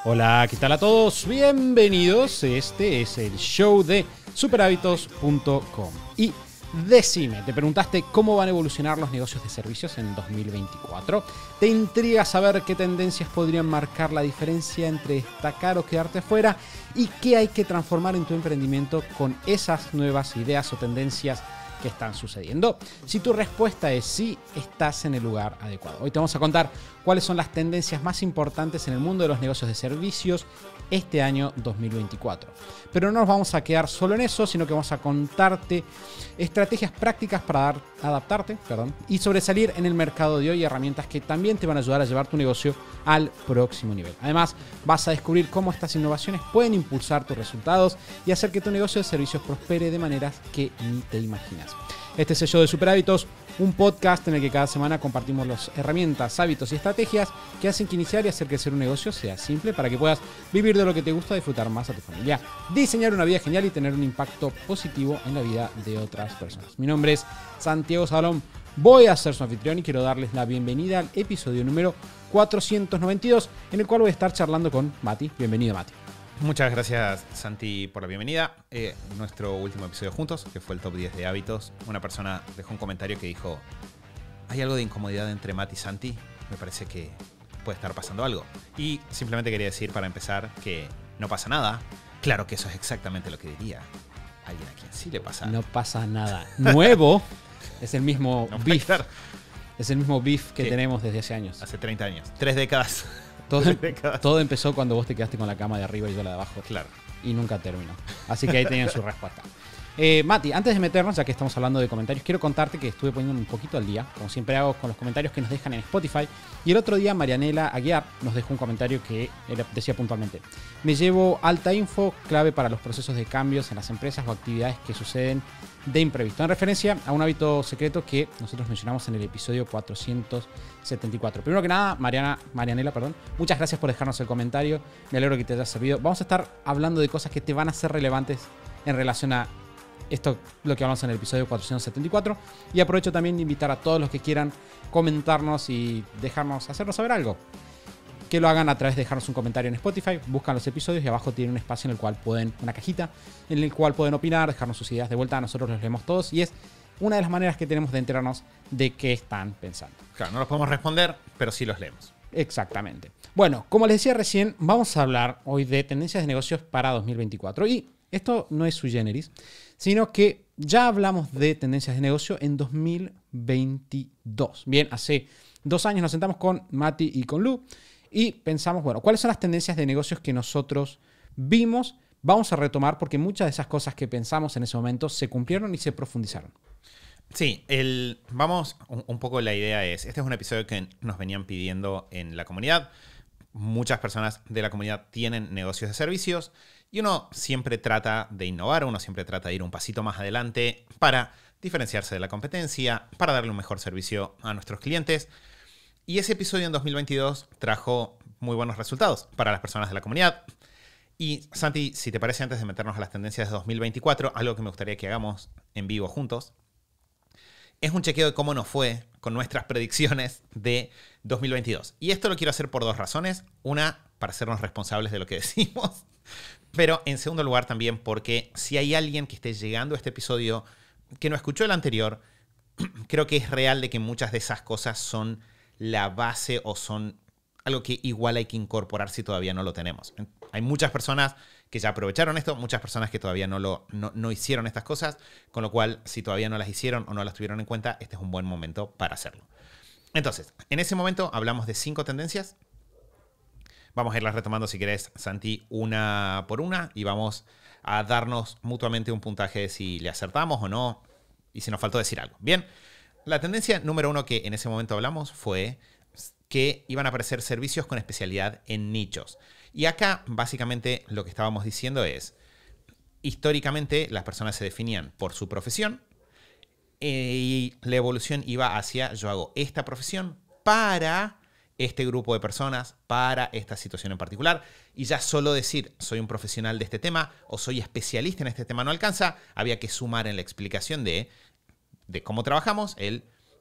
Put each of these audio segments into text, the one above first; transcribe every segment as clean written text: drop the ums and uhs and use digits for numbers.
Hola, ¿qué tal a todos? Bienvenidos. Este es el show de superhábitos.com. Y decime, te preguntaste cómo van a evolucionar los negocios de servicios en 2024. ¿Te intriga saber qué tendencias podrían marcar la diferencia entre destacar o quedarte fuera? ¿Y qué hay que transformar en tu emprendimiento con esas nuevas ideas o tendencias que están sucediendo? Si tu respuesta es sí, estás en el lugar adecuado. Hoy te vamos a contar cuáles son las tendencias más importantes en el mundo de los negocios de servicios este año 2024. Pero no nos vamos a quedar solo en eso, sino que vamos a contarte estrategias prácticas para adaptarte y sobresalir en el mercado de hoy y herramientas que también te van a ayudar a llevar tu negocio al próximo nivel. Además, vas a descubrir cómo estas innovaciones pueden impulsar tus resultados y hacer que tu negocio de servicios prospere de maneras que ni te imaginas. Este es el show de Super Hábitos, un podcast en el que cada semana compartimos las herramientas, hábitos y estrategias que hacen que iniciar y hacer crecer un negocio sea simple para que puedas vivir de lo que te gusta, disfrutar más a tu familia, diseñar una vida genial y tener un impacto positivo en la vida de otras personas. Mi nombre es Santiago Salom, voy a ser su anfitrión y quiero darles la bienvenida al episodio número 492, en el cual voy a estar charlando con Mati. Bienvenido, Mati. Muchas gracias, Santi, por la bienvenida. Nuestro último episodio juntos, que fue el top 10 de hábitos, una persona dejó un comentario que dijo: hay algo de incomodidad entre Mati y Santi, me parece que puede estar pasando algo. Y simplemente quería decir, para empezar, que no pasa nada. Claro que eso es exactamente lo que diría alguien a quien sí le pasa. No pasa nada. Nuevo es el mismo No, beef. claro. Es el mismo beef que Sí. tenemos desde hace años. Hace 30 años, 3 décadas. Todo empezó cuando vos te quedaste con la cama de arriba y yo la de abajo. Claro. Y nunca terminó. Así que ahí tenían su respuesta. Mati, antes de meternos, ya que estamos hablando de comentarios, quiero contarte que estuve poniendo un poquito al día, como siempre hago con los comentarios que nos dejan en Spotify. Y el otro día Marianela Aguiar nos dejó un comentario que decía puntualmente: me llevo alta info clave para los procesos de cambios en las empresas o actividades que suceden de imprevisto, en referencia a un hábito secreto que nosotros mencionamos en el episodio 474. Primero que nada, Marianela, muchas gracias por dejarnos el comentario, me alegro que te haya servido. Vamos a estar hablando de cosas que te van a ser relevantes en relación a esto, lo que hablamos en el episodio 474, y aprovecho también de invitar a todos los que quieran comentarnos y hacernos saber algo, que lo hagan a través de dejarnos un comentario en Spotify. Buscan los episodios y abajo tienen un espacio en el cual una cajita en el cual pueden opinar, dejarnos sus ideas de vuelta. Nosotros los leemos todos y es una de las maneras que tenemos de enterarnos de qué están pensando. Claro, no los podemos responder, pero sí los leemos. Exactamente. Bueno, como les decía recién, vamos a hablar hoy de tendencias de negocios para 2024. Y esto no es sui generis, sino que ya hablamos de tendencias de negocio en 2022. Bien, hace 2 años nos sentamos con Mati y con Lu y pensamos, bueno, ¿cuáles son las tendencias de negocios que nosotros vimos? Vamos a retomar porque muchas de esas cosas que pensamos en ese momento se cumplieron y se profundizaron. Sí, vamos, un poco la idea es, este es un episodio que nos venían pidiendo en la comunidad. Muchas personas de la comunidad tienen negocios de servicios y uno siempre trata de innovar, uno siempre trata de ir un pasito más adelante para diferenciarse de la competencia, para darle un mejor servicio a nuestros clientes. Y ese episodio en 2022 trajo muy buenos resultados para las personas de la comunidad. Y Santi, si te parece, antes de meternos a las tendencias de 2024, algo que me gustaría que hagamos en vivo juntos, es un chequeo de cómo nos fue con nuestras predicciones de 2022. Y esto lo quiero hacer por 2 razones. Una, para hacernos responsables de lo que decimos. Pero en segundo lugar también porque si hay alguien que esté llegando a este episodio que no escuchó el anterior, creo que es real de que muchas de esas cosas son la base o son algo que igual hay que incorporar si todavía no lo tenemos. Hay muchas personas que ya aprovecharon esto, muchas personas que todavía no hicieron estas cosas, con lo cual, si todavía no las hicieron o no las tuvieron en cuenta, este es un buen momento para hacerlo. Entonces, en ese momento hablamos de 5 tendencias. Vamos a irlas retomando, si querés, Santi, una por una, y vamos a darnos mutuamente un puntaje de si le acertamos o no, y si nos faltó decir algo. Bien, la tendencia número 1 que en ese momento hablamos fue que iban a aparecer servicios con especialidad en nichos. Y acá, básicamente, lo que estábamos diciendo es, históricamente, las personas se definían por su profesión y la evolución iba hacia, yo hago esta profesión para este grupo de personas, para esta situación en particular. Y ya solo decir, soy un profesional de este tema o soy especialista en este tema no alcanza. Había que sumar en la explicación de cómo trabajamos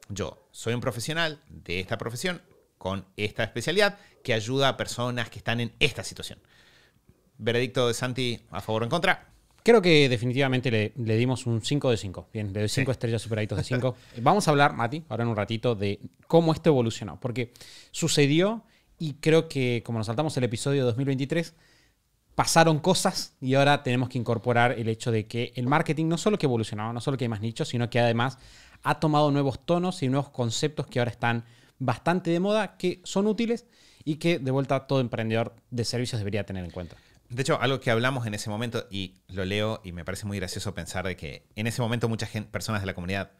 yo soy un profesional de esta profesión con esta especialidad que ayuda a personas que están en esta situación. Veredicto de Santi, ¿a favor o en contra? Creo que definitivamente le dimos un 5 de 5. Bien, le doy 5 estrellas superaditos de 5. Vamos a hablar, Mati, ahora en un ratito, de cómo esto evolucionó. Porque sucedió y creo que, como nos saltamos el episodio de 2023, pasaron cosas y ahora tenemos que incorporar el hecho de que el marketing no solo que evolucionó, no solo que hay más nichos, sino que además ha tomado nuevos tonos y nuevos conceptos que ahora están bastante de moda, que son útiles y que de vuelta todo emprendedor de servicios debería tener en cuenta. De hecho, algo que hablamos en ese momento, y lo leo y me parece muy gracioso pensar de que en ese momento muchas personas de la comunidad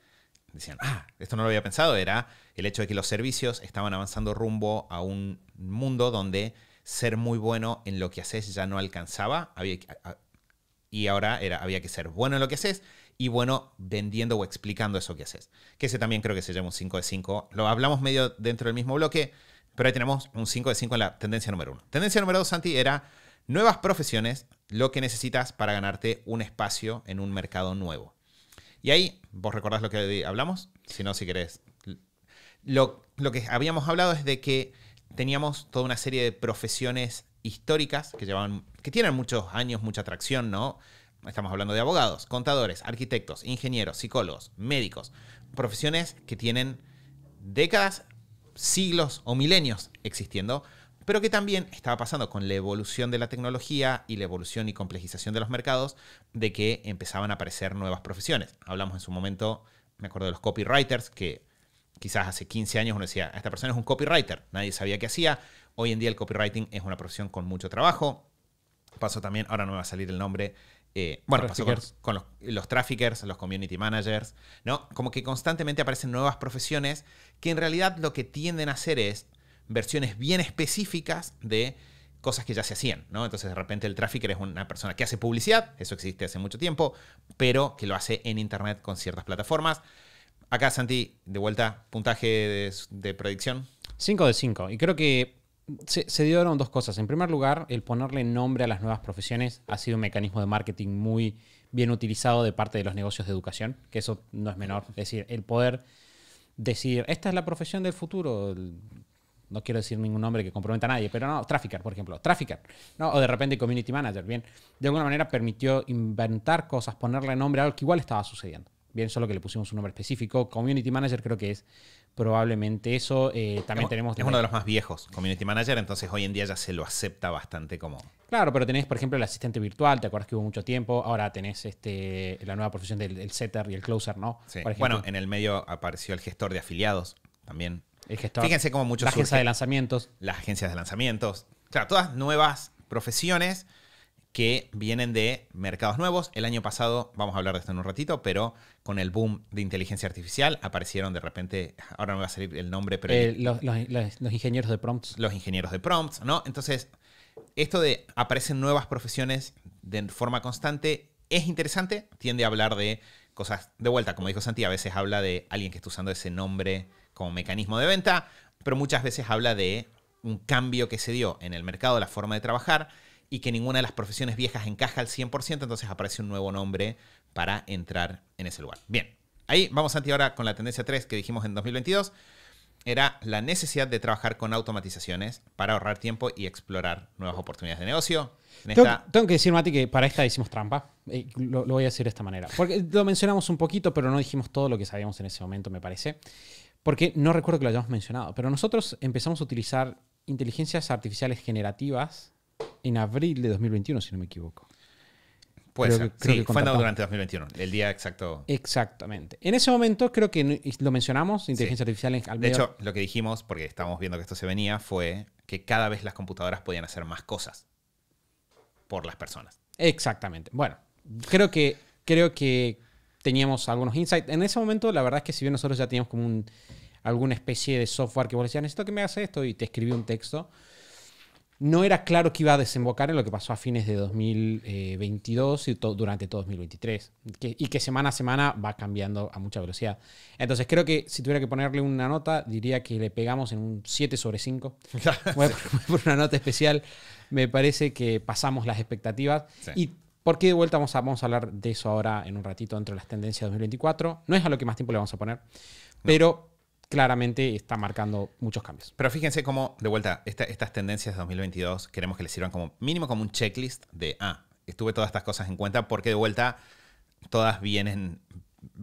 decían, esto no lo había pensado, era el hecho de que los servicios estaban avanzando rumbo a un mundo donde ser muy bueno en lo que haces ya no alcanzaba, y ahora había que ser bueno en lo que haces y bueno vendiendo o explicando eso que haces. Que ese también creo que se llama un 5 de 5. Lo hablamos medio dentro del mismo bloque, pero ahí tenemos un 5 de 5 en la tendencia número 1. Tendencia número 2, Santi, era nuevas profesiones, lo que necesitas para ganarte un espacio en un mercado nuevo. Y ahí, ¿vos recordás lo que hablamos? Si no, si querés. Lo que habíamos hablado es de que teníamos toda una serie de profesiones históricas que tienen muchos años, mucha atracción, ¿no? Estamos hablando de abogados, contadores, arquitectos, ingenieros, psicólogos, médicos. Profesiones que tienen décadas, siglos o milenios existiendo, pero que también estaba pasando con la evolución de la tecnología y la evolución y complejización de los mercados, de que empezaban a aparecer nuevas profesiones. Hablamos en su momento, me acuerdo de los copywriters, que quizás hace 15 años uno decía, esta persona es un copywriter, nadie sabía qué hacía. Hoy en día el copywriting es una profesión con mucho trabajo. Pasó también, ahora no me va a salir el nombre, pasó con los traffickers, los community managers, ¿no? Como que constantemente aparecen nuevas profesiones que en realidad lo que tienden a hacer es versiones bien específicas de cosas que ya se hacían, ¿no? Entonces, de repente, el trafficker es una persona que hace publicidad, eso existe hace mucho tiempo, pero que lo hace en Internet con ciertas plataformas. Acá, Santi, de vuelta, puntaje de predicción. 5 de 5. Y creo que se dieron dos cosas. En primer lugar, el ponerle nombre a las nuevas profesiones ha sido un mecanismo de marketing muy bien utilizado de parte de los negocios de educación, que eso no es menor. Es decir, el poder decir, esta es la profesión del futuro. No quiero decir ningún nombre que comprometa a nadie, pero no, trafficker, por ejemplo. Trafficker, ¿no? O de repente community manager. Bien, de alguna manera permitió inventar cosas, ponerle nombre a algo que igual estaba sucediendo. Bien, solo que le pusimos un nombre específico. Community manager creo que es probablemente eso. También tenemos... Es uno de los más viejos, community manager, entonces hoy en día ya se lo acepta bastante como... Claro, pero tenés, por ejemplo, el asistente virtual, ¿te acuerdas que hubo mucho tiempo? Ahora tenés la nueva profesión del setter y el closer, ¿no? Sí. Bueno, en el medio apareció el gestor de afiliados también. El gestor. Fíjense cómo muchos la agencia de lanzamientos. Las agencias de lanzamientos. Claro, todas nuevas profesiones que vienen de mercados nuevos. El año pasado, vamos a hablar de esto en un ratito, pero con el boom de inteligencia artificial aparecieron de repente, ahora no me va a salir el nombre, pero... Los ingenieros de prompts. Los ingenieros de prompts, ¿no? Entonces, esto de aparecen nuevas profesiones de forma constante es interesante. Tiende a hablar de cosas, de vuelta, como dijo Santi, a veces habla de alguien que está usando ese nombre como mecanismo de venta, pero muchas veces habla de un cambio que se dio en el mercado, la forma de trabajar, y que ninguna de las profesiones viejas encaja al 100%, entonces aparece un nuevo nombre para entrar en ese lugar. Bien, ahí vamos, Santi, ahora con la tendencia 3 que dijimos en 2022, era la necesidad de trabajar con automatizaciones para ahorrar tiempo y explorar nuevas oportunidades de negocio. Tengo que decir, Mati, que para esta hicimos trampa. Lo voy a decir de esta manera. Porque lo mencionamos un poquito, pero no dijimos todo lo que sabíamos en ese momento, me parece. Porque no recuerdo que lo hayamos mencionado, pero nosotros empezamos a utilizar inteligencias artificiales generativas en abril de 2021, si no me equivoco. Puede ser. Sí, fue durante 2021, el día exacto. Exactamente. En ese momento creo que lo mencionamos, inteligencia artificial en De hecho, lo que dijimos, porque estábamos viendo que esto se venía, fue que cada vez las computadoras podían hacer más cosas por las personas. Exactamente. Bueno, creo que teníamos algunos insights. En ese momento, la verdad es que si bien nosotros ya teníamos como alguna especie de software que vos decías, necesito que me hagas esto, y te escribí un texto, no era claro que iba a desembocar en lo que pasó a fines de 2022 y durante todo 2023. Y que semana a semana va cambiando a mucha velocidad. Entonces creo que si tuviera que ponerle una nota, diría que le pegamos en un 7 sobre 5. Por una nota especial, me parece que pasamos las expectativas. Sí. Y por qué de vuelta vamos a hablar de eso ahora en un ratito dentro de las tendencias de 2024. No es a lo que más tiempo le vamos a poner, pero claramente está marcando muchos cambios. Pero fíjense cómo, de vuelta, estas tendencias de 2022 queremos que les sirvan como mínimo como un checklist de, estuve todas estas cosas en cuenta porque de vuelta todas vienen,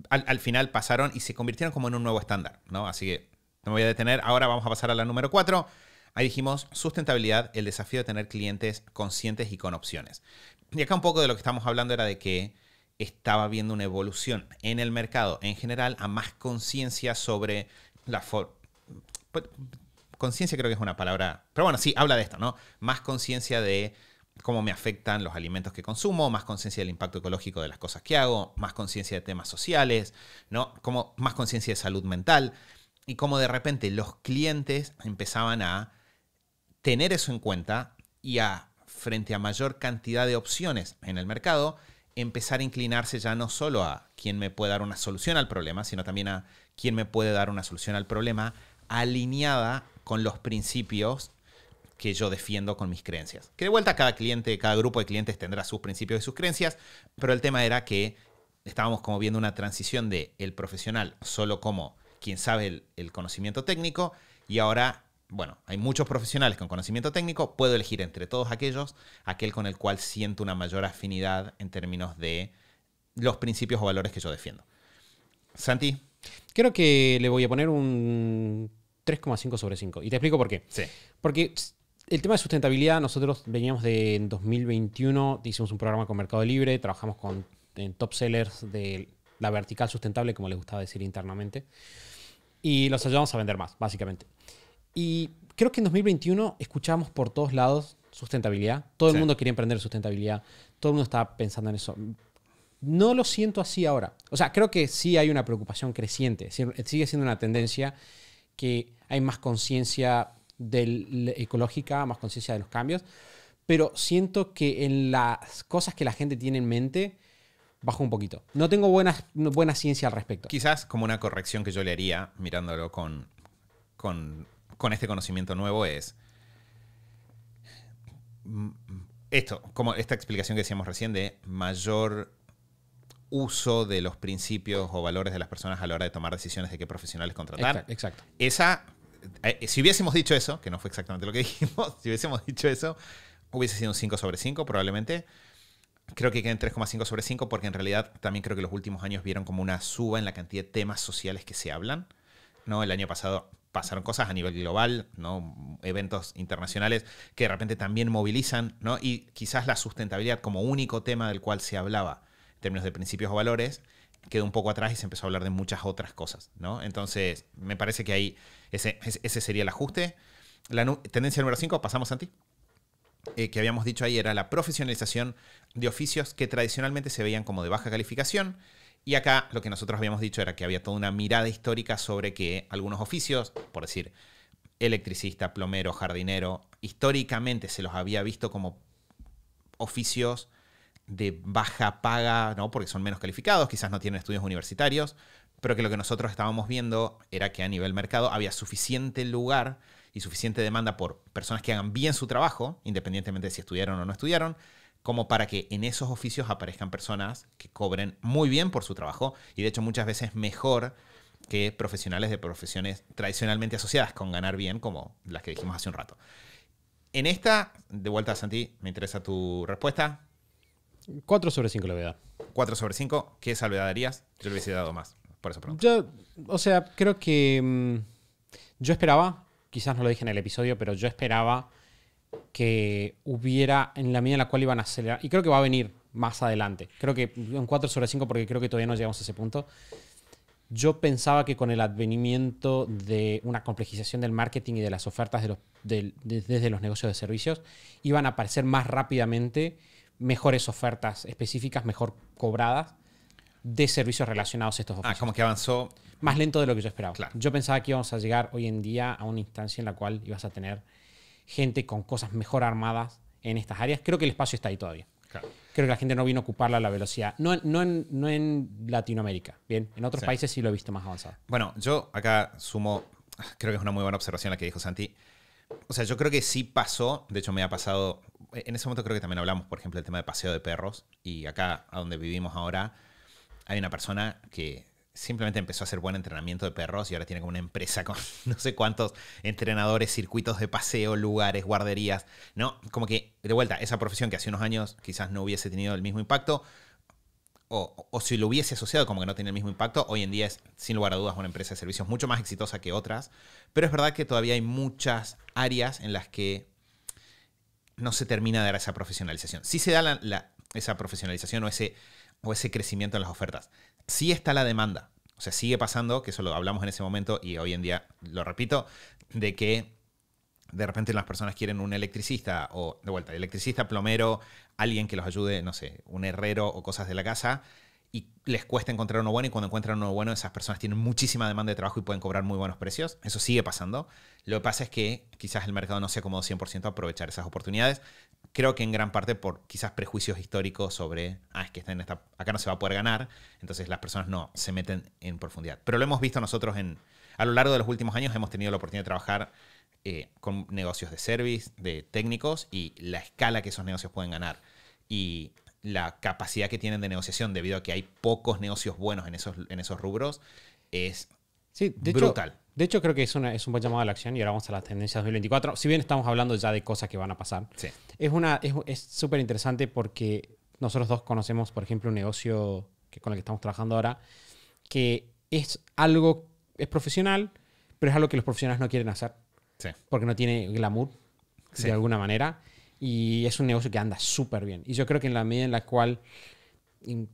al final pasaron y se convirtieron como en un nuevo estándar, ¿no? Así que no me voy a detener. Ahora vamos a pasar a la número 4. Ahí dijimos sustentabilidad, el desafío de tener clientes conscientes y con opciones. Y acá un poco de lo que estamos hablando era de que estaba viendo una evolución en el mercado en general a más conciencia sobre la conciencia creo que es una palabra, pero bueno, sí, habla de esto, ¿no? Más conciencia de cómo me afectan los alimentos que consumo, más conciencia del impacto ecológico de las cosas que hago, más conciencia de temas sociales, ¿no? Como más conciencia de salud mental y cómo de repente los clientes empezaban a tener eso en cuenta y frente a mayor cantidad de opciones en el mercado, empezar a inclinarse ya no solo a quién me puede dar una solución al problema, sino también a quién me puede dar una solución al problema alineada con los principios que yo defiendo con mis creencias. Que de vuelta cada cliente, cada grupo de clientes tendrá sus principios y sus creencias, pero el tema era que estábamos como viendo una transición de el profesional solo como quien sabe el conocimiento técnico y ahora, bueno, hay muchos profesionales con conocimiento técnico, puedo elegir entre todos aquel con el cual siento una mayor afinidad en términos de los principios o valores que yo defiendo. Santi. Creo que le voy a poner un 3,5 sobre 5. Y te explico por qué. Sí. Porque el tema de sustentabilidad, nosotros veníamos en 2021, hicimos un programa con Mercado Libre, trabajamos en top sellers de la vertical sustentable, como les gustaba decir internamente, y los ayudamos a vender más, básicamente. Y creo que en 2021 escuchábamos por todos lados sustentabilidad. Todo el mundo quería emprender sustentabilidad. Todo el mundo estaba pensando en eso. No lo siento así ahora. O sea, creo que sí hay una preocupación creciente. Sigue siendo una tendencia que hay más conciencia ecológica, más conciencia de los cambios. Pero siento que en las cosas que la gente tiene en mente bajó un poquito. No tengo buena ciencia al respecto. Quizás como una corrección que yo le haría mirándolo con este conocimiento nuevo es esto, como esta explicación que decíamos recién de mayor uso de los principios o valores de las personas a la hora de tomar decisiones de qué profesionales contratar. Exacto. Si hubiésemos dicho eso, que no fue exactamente lo que dijimos, si hubiésemos dicho eso, hubiese sido un 5 sobre 5 probablemente. Creo que queda en 3,5 sobre 5 porque en realidad también creo que los últimos años vieron como una suba en la cantidad de temas sociales que se hablan, ¿no? El año pasado pasaron cosas a nivel global, ¿no? Eventos internacionales que de repente también movilizan, ¿no? Y quizás la sustentabilidad como único tema del cual se hablaba en términos de principios o valores quedó un poco atrás y se empezó a hablar de muchas otras cosas, ¿no? Entonces, me parece que ahí ese sería el ajuste. Tendencia número 5, pasamos a ti. Que habíamos dicho ahí era la profesionalización de oficios que tradicionalmente se veían como de baja calificación. Y acá lo que nosotros habíamos dicho era que había toda una mirada histórica sobre que algunos oficios, por decir electricista, plomero, jardinero, históricamente se los había visto como oficios de baja paga, ¿no? Porque son menos calificados, quizás no tienen estudios universitarios, pero que lo que nosotros estábamos viendo era que a nivel mercado había suficiente lugar y suficiente demanda por personas que hagan bien su trabajo, independientemente de si estudiaron o no estudiaron, como para que en esos oficios aparezcan personas que cobren muy bien por su trabajo y de hecho muchas veces mejor que profesionales de profesiones tradicionalmente asociadas con ganar bien, como las que dijimos hace un rato. En esta, de vuelta a Santi, me interesa tu respuesta. 4 sobre 5 le voy a dar. 4 sobre 5, ¿qué salvedad darías? Yo le hubiese dado más, por eso pregunto. Yo, o sea, creo que yo esperaba, quizás no lo dije en el episodio, pero yo esperaba que hubiera, en la medida en la cual iban a acelerar, y creo que va a venir más adelante, creo que un 4 sobre 5 porque creo que todavía no llegamos a ese punto. Yo pensaba que con el advenimiento de una complejización del marketing y de las ofertas desde los negocios de servicios, iban a aparecer más rápidamente mejores ofertas específicas, mejor cobradas, de servicios relacionados a estos oficios. Como que avanzó. Más lento de lo que yo esperaba. Claro. Yo pensaba que íbamos a llegar hoy en día a una instancia en la cual ibas a tener gente con cosas mejor armadas en estas áreas. Creo que el espacio está ahí todavía. Claro. Creo que la gente no vino a ocuparla a la velocidad. No en Latinoamérica. Bien, en otros países sí lo he visto más avanzado. Bueno, yo acá sumo, creo que es una muy buena observación la que dijo Santi. O sea, yo creo que sí pasó, de hecho me ha pasado, en ese momento creo que también hablamos, por ejemplo, del tema de paseo de perros, y acá, a donde vivimos ahora, hay una persona que simplemente empezó a hacer buen entrenamiento de perros y ahora tiene como una empresa con no sé cuántos entrenadores, circuitos de paseo, lugares, guarderías, ¿no? Como que, de vuelta, esa profesión que hace unos años quizás no hubiese tenido el mismo impacto, o si lo hubiese asociado como que no tiene el mismo impacto, hoy en día es, sin lugar a dudas, una empresa de servicios mucho más exitosa que otras, pero es verdad que todavía hay muchas áreas en las que no se termina de dar esa profesionalización. Sí se da esa profesionalización o ese crecimiento en las ofertas. Sí está la demanda. O sea, sigue pasando, que eso lo hablamos en ese momento y hoy en día lo repito, de que de repente las personas quieren un electricista o, de vuelta, electricista, plomero, alguien que los ayude, no sé, un herrero o cosas de la casa, y les cuesta encontrar uno bueno, y cuando encuentran uno bueno, esas personas tienen muchísima demanda de trabajo y pueden cobrar muy buenos precios. Eso sigue pasando. Lo que pasa es que quizás el mercado no se acomodó 100% a aprovechar esas oportunidades. Creo que en gran parte por quizás prejuicios históricos sobre, es que acá no se va a poder ganar, entonces las personas no se meten en profundidad. Pero lo hemos visto nosotros a lo largo de los últimos años, hemos tenido la oportunidad de trabajar con negocios de service, de técnicos, y la escala que esos negocios pueden ganar y la capacidad que tienen de negociación debido a que hay pocos negocios buenos en esos rubros es brutal. De hecho, creo que es un buen llamado a la acción y ahora vamos a las tendencias 2024. Si bien estamos hablando ya de cosas que van a pasar, sí. Es súper interesante porque nosotros dos conocemos, por ejemplo, un negocio con el que estamos trabajando ahora que es profesional, pero es algo que los profesionales no quieren hacer. Sí. Porque no tiene glamour, sí, de alguna manera. Y es un negocio que anda súper bien. Y yo creo que en la medida en la cual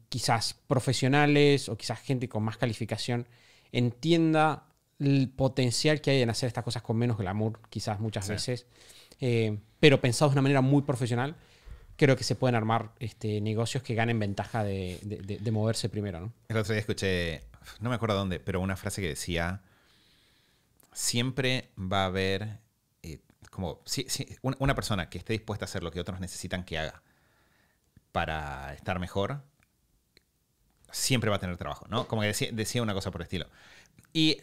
quizás profesionales o quizás gente con más calificación entienda el potencial que hay en hacer estas cosas con menos glamour, quizás muchas veces, pero pensados de una manera muy profesional, creo que se pueden armar negocios que ganen ventaja de moverse primero, ¿no? El otro día escuché, no me acuerdo dónde, pero una frase que decía: siempre va a haber una persona que esté dispuesta a hacer lo que otros necesitan que haga para estar mejor, siempre va a tener trabajo, ¿no? Como que decía una cosa por el estilo. Y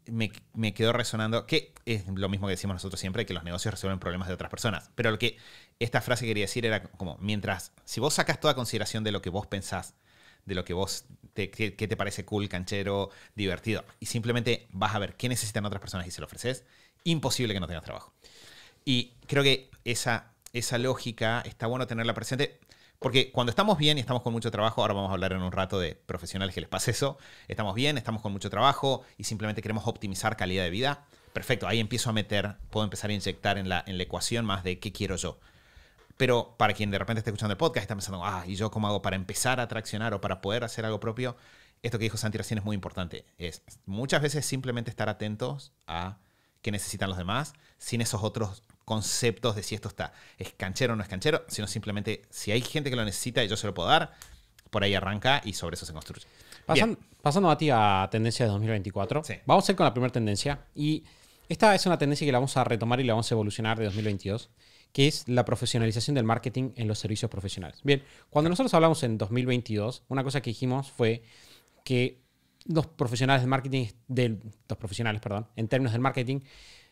me quedó resonando, que es lo mismo que decimos nosotros siempre, que los negocios resuelven problemas de otras personas. Pero lo que esta frase quería decir era como, si vos sacas toda consideración de lo que vos pensás, de lo que qué te parece cool, canchero, divertido, y simplemente vas a ver qué necesitan otras personas y se lo ofreces, imposible que no tengas trabajo. Y creo que esa lógica está bueno tenerla presente, porque cuando estamos bien y estamos con mucho trabajo, ahora vamos a hablar en un rato de profesionales que les pasa eso, estamos bien, estamos con mucho trabajo y simplemente queremos optimizar calidad de vida, perfecto, ahí puedo empezar a inyectar en la ecuación más de qué quiero yo. Pero para quien de repente esté escuchando el podcast y está pensando, ¿y yo cómo hago para empezar a traccionar o para poder hacer algo propio? Esto que dijo Santi recién es muy importante. Es muchas veces simplemente estar atentos a qué necesitan los demás, sin esos otros conceptos de si esto es canchero o no es canchero, sino simplemente si hay gente que lo necesita y yo se lo puedo dar, por ahí arranca y sobre eso se construye. Pasando a tendencia de 2024, sí, vamos a ir con la primera tendencia. Y esta es una tendencia que la vamos a retomar y la vamos a evolucionar de 2022, que es la profesionalización del marketing en los servicios profesionales. Bien, cuando nosotros hablamos en 2022, una cosa que dijimos fue que los profesionales del marketing, en términos del marketing,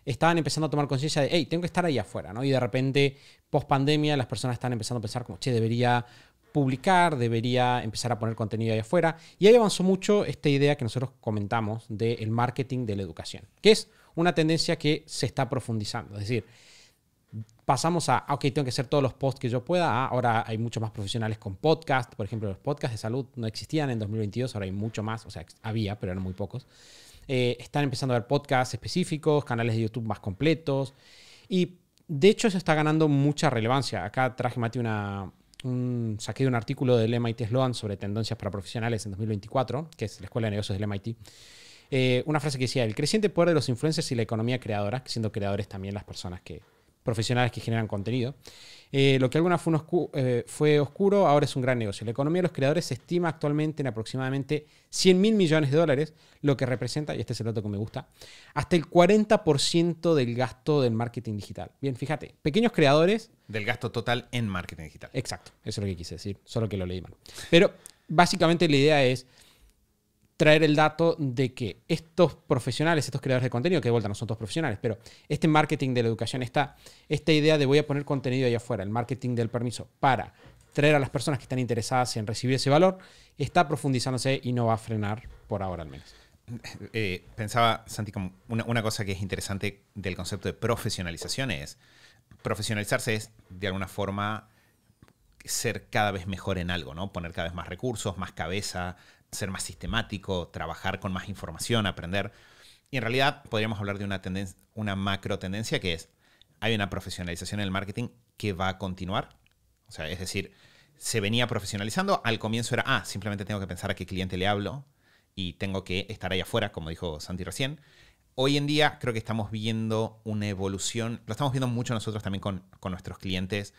estaban empezando a tomar conciencia de, tengo que estar ahí afuera, ¿no? Y de repente, post pandemia, las personas están empezando a pensar como, debería publicar, debería empezar a poner contenido ahí afuera. Y ahí avanzó mucho esta idea que nosotros comentamos del marketing de la educación, que es una tendencia que se está profundizando. Es decir, pasamos a, tengo que hacer todos los posts que yo pueda. Ahora hay muchos más profesionales con podcast. Por ejemplo, los podcasts de salud no existían en 2022, ahora hay mucho más. O sea, había, pero eran muy pocos. Están empezando a ver podcasts específicos, canales de YouTube más completos. Y de hecho eso está ganando mucha relevancia. Acá traje, Mati, saqué de un artículo del MIT Sloan sobre tendencias para profesionales en 2024, que es la Escuela de Negocios del MIT. Una frase que decía: el creciente poder de los influencers y la economía creadora, siendo creadores también las personas profesionales que generan contenido. Lo que alguna fue oscuro, ahora es un gran negocio. La economía de los creadores se estima actualmente en aproximadamente $100.000 millones, lo que representa, y este es el dato que me gusta, hasta el 40% del gasto del marketing digital. Bien, fíjate, pequeños creadores... Del gasto total en marketing digital. Exacto, eso es lo que quise decir, solo que lo leí mal. Pero básicamente la idea es traer el dato de que estos profesionales, estos creadores de contenido, que de vuelta no son todos profesionales, pero este marketing de la educación, esta idea de voy a poner contenido ahí afuera, el marketing del permiso, para traer a las personas que están interesadas en recibir ese valor, está profundizándose y no va a frenar por ahora al menos. Pensaba, Santi, como una cosa que es interesante del concepto de profesionalización es, profesionalizarse es, de alguna forma, ser cada vez mejor en algo, ¿no? Poner cada vez más recursos, más cabeza, ser más sistemático, trabajar con más información, aprender. Y en realidad podríamos hablar de una macro tendencia que es, hay una profesionalización en el marketing que va a continuar. O sea, es decir, se venía profesionalizando. Al comienzo era, simplemente tengo que pensar a qué cliente le hablo y tengo que estar ahí afuera, como dijo Santi recién. Hoy en día creo que estamos viendo una evolución. Lo estamos viendo mucho nosotros también con nuestros clientes,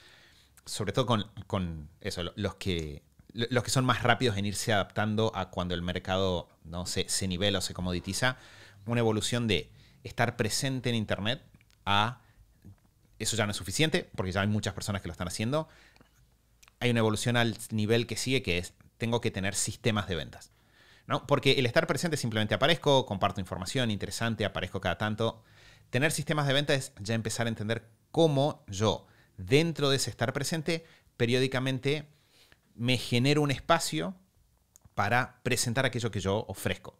sobre todo con eso, los que son más rápidos en irse adaptando a cuando el mercado, ¿no?, se nivela o se comoditiza. Una evolución de estar presente en Internet a eso ya no es suficiente, porque ya hay muchas personas que lo están haciendo. Hay una evolución al nivel que sigue, que es, tengo que tener sistemas de ventas, ¿no? Porque el estar presente simplemente aparezco, comparto información interesante, aparezco cada tanto. Tener sistemas de venta es ya empezar a entender cómo yo, dentro de ese estar presente, periódicamente me genero un espacio para presentar aquello que yo ofrezco.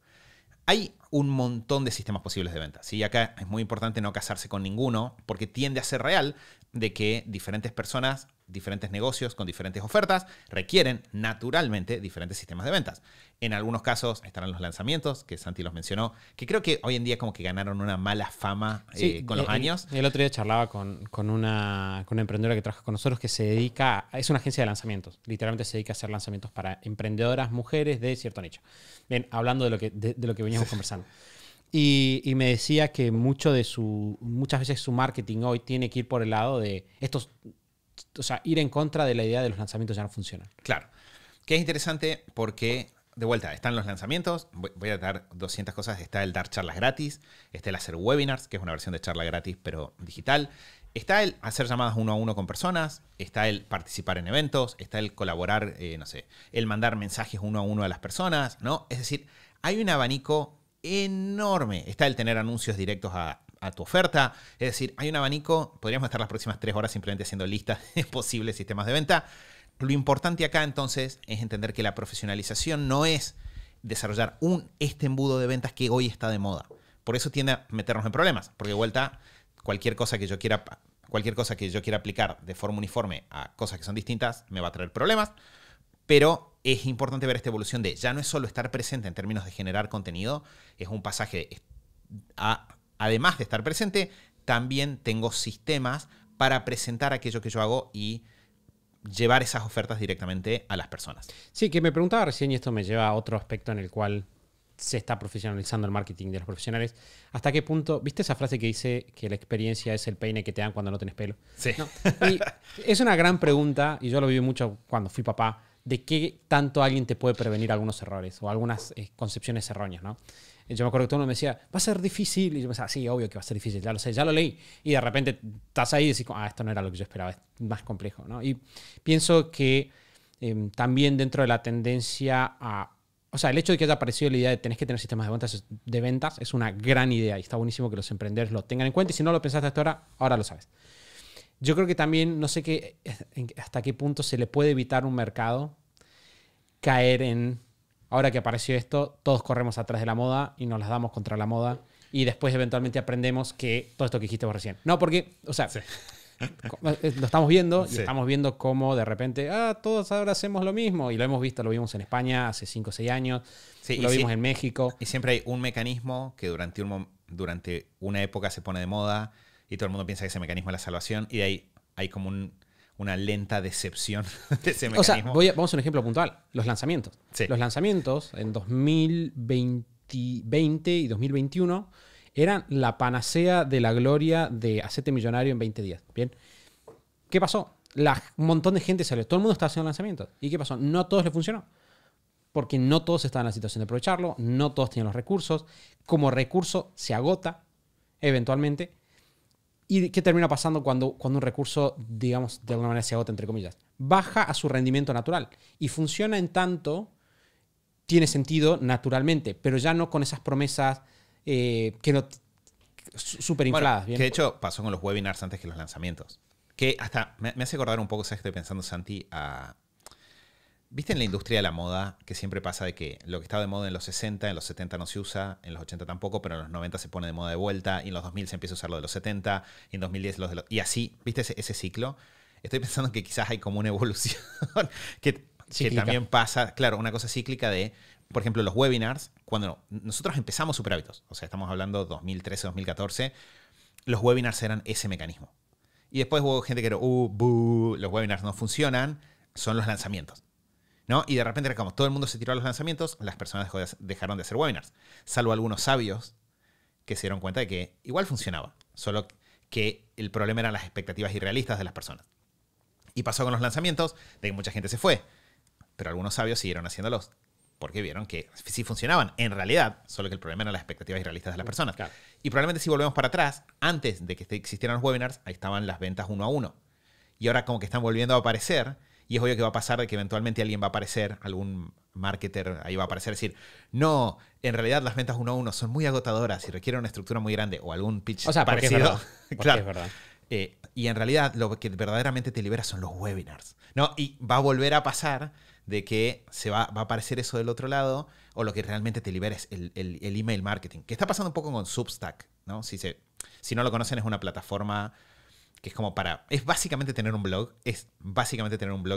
Hay un montón de sistemas posibles de venta, ¿sí? Acá es muy importante no casarse con ninguno, porque tiende a ser real de que diferentes personas, diferentes negocios con diferentes ofertas requieren naturalmente diferentes sistemas de ventas. En algunos casos estarán los lanzamientos, que Santi los mencionó, que creo que hoy en día como que ganaron una mala fama con los años. El otro día charlaba con una emprendedora que trabaja con nosotros que se dedica, es una agencia de lanzamientos, literalmente se dedica a hacer lanzamientos para emprendedoras mujeres de cierto nicho. Bien, hablando de lo que veníamos conversando. Y me decía que muchas veces su marketing hoy tiene que ir por el lado de estos, o sea, ir en contra de la idea de los lanzamientos ya no funcionan. Claro. Que es interesante porque, de vuelta, están los lanzamientos. Voy a dar 200 cosas. Está el dar charlas gratis. Está el hacer webinars, que es una versión de charla gratis, pero digital. Está el hacer llamadas uno a uno con personas. Está el participar en eventos. Está el colaborar, el mandar mensajes uno a uno a las personas, ¿no? Es decir, hay un abanico enorme. Está el tener anuncios directos a tu oferta. Es decir, hay un abanico. Podríamos estar las próximas 3 horas simplemente haciendo listas de posibles sistemas de venta. Lo importante acá entonces es entender que la profesionalización no es desarrollar este embudo de ventas que hoy está de moda. Por eso tiende a meternos en problemas. Porque de vuelta, cualquier cosa que yo quiera aplicar de forma uniforme a cosas que son distintas me va a traer problemas. Pero es importante ver esta evolución de ya no es solo estar presente en términos de generar contenido, es un pasaje además de estar presente, también tengo sistemas para presentar aquello que yo hago y llevar esas ofertas directamente a las personas. Sí, que me preguntaba recién, y esto me lleva a otro aspecto en el cual se está profesionalizando el marketing de los profesionales. ¿Hasta qué punto? ¿Viste esa frase que dice que la experiencia es el peine que te dan cuando no tenés pelo? Sí. ¿No? Y es una gran pregunta, y yo lo viví mucho cuando fui papá, de qué tanto alguien te puede prevenir algunos errores o algunas concepciones erróneas, ¿no? Yo me acuerdo que todo el mundo me decía, va a ser difícil. Y yo pensaba, sí, obvio que va a ser difícil, ya lo sé, ya lo leí. Y de repente estás ahí y decís, esto no era lo que yo esperaba, es más complejo, ¿no? Y pienso que también dentro de la tendencia a... O sea, el hecho de que haya aparecido la idea de tenés que tener sistemas de ventas es una gran idea y está buenísimo que los emprendedores lo tengan en cuenta. Y si no lo pensaste hasta ahora lo sabes. Yo creo que también, no sé hasta qué punto se le puede evitar un mercado caer en, ahora que apareció esto, todos corremos atrás de la moda y nos las damos contra la moda y después eventualmente aprendemos que todo esto que dijiste vos recién. No, porque, o sea, sí. Lo estamos viendo y estamos viendo cómo de repente, todos ahora hacemos lo mismo y lo hemos visto, lo vimos en España hace 5 o 6 años, lo vimos en México. Y siempre hay un mecanismo que durante una época se pone de moda y todo el mundo piensa que ese mecanismo es la salvación y de ahí hay como una lenta decepción de ese mecanismo. O sea, vamos a un ejemplo puntual. Los lanzamientos. Sí. Los lanzamientos en 2020 y 2021 eran la panacea de la gloria de hacerte millonario en 20 días. ¿Bien? ¿Qué pasó? Un montón de gente salió. Todo el mundo estaba haciendo lanzamientos. ¿Y qué pasó? No a todos les funcionó. Porque no todos estaban en la situación de aprovecharlo. No todos tenían los recursos. Como recurso se agota eventualmente. ¿Y qué termina pasando cuando un recurso, digamos, de alguna manera se agota, entre comillas? Baja a su rendimiento natural. Y funciona en tanto, tiene sentido naturalmente, pero ya no con esas promesas súper infladas. Bueno, que de hecho pasó con los webinars antes que los lanzamientos. Que hasta me hace acordar un poco, ¿sabes? Estoy pensando, Santi, ¿viste en la industria de la moda que siempre pasa de que lo que estaba de moda en los 60, en los 70 no se usa, en los 80 tampoco, pero en los 90 se pone de moda de vuelta, y en los 2000 se empieza a usar lo de los 70, y en 2010 y así, ¿viste ese ciclo? Estoy pensando que quizás hay como una evolución que también pasa, claro, una cosa cíclica de, por ejemplo, los webinars, cuando nosotros empezamos Super Hábitos, o sea, estamos hablando 2013, 2014, los webinars eran ese mecanismo. Y después hubo gente que era, los webinars no funcionan, son los lanzamientos. ¿No? Y de repente era como todo el mundo se tiró a los lanzamientos, las personas dejaron de hacer webinars. Salvo algunos sabios que se dieron cuenta de que igual funcionaba, solo que el problema eran las expectativas irrealistas de las personas. Y pasó con los lanzamientos, de que mucha gente se fue, pero algunos sabios siguieron haciéndolos porque vieron que sí funcionaban en realidad, solo que el problema eran las expectativas irrealistas de las personas. Claro. Y probablemente si volvemos para atrás, antes de que existieran los webinars, ahí estaban las ventas 1 a 1. Y ahora como que están volviendo a aparecer. Y es obvio que va a pasar de que eventualmente alguien va a aparecer, algún marketer ahí va a aparecer, decir, no, en realidad las ventas 1 a 1 son muy agotadoras y requieren una estructura muy grande o algún pitch parecido. Claro. Es verdad. Y en realidad lo que verdaderamente te libera son los webinars, ¿no? Y va a volver a pasar de que va a aparecer eso del otro lado, o lo que realmente te libera es el email marketing, que está pasando un poco con Substack, ¿no? Si no lo conocen, es una plataforma que es como es básicamente tener un blog,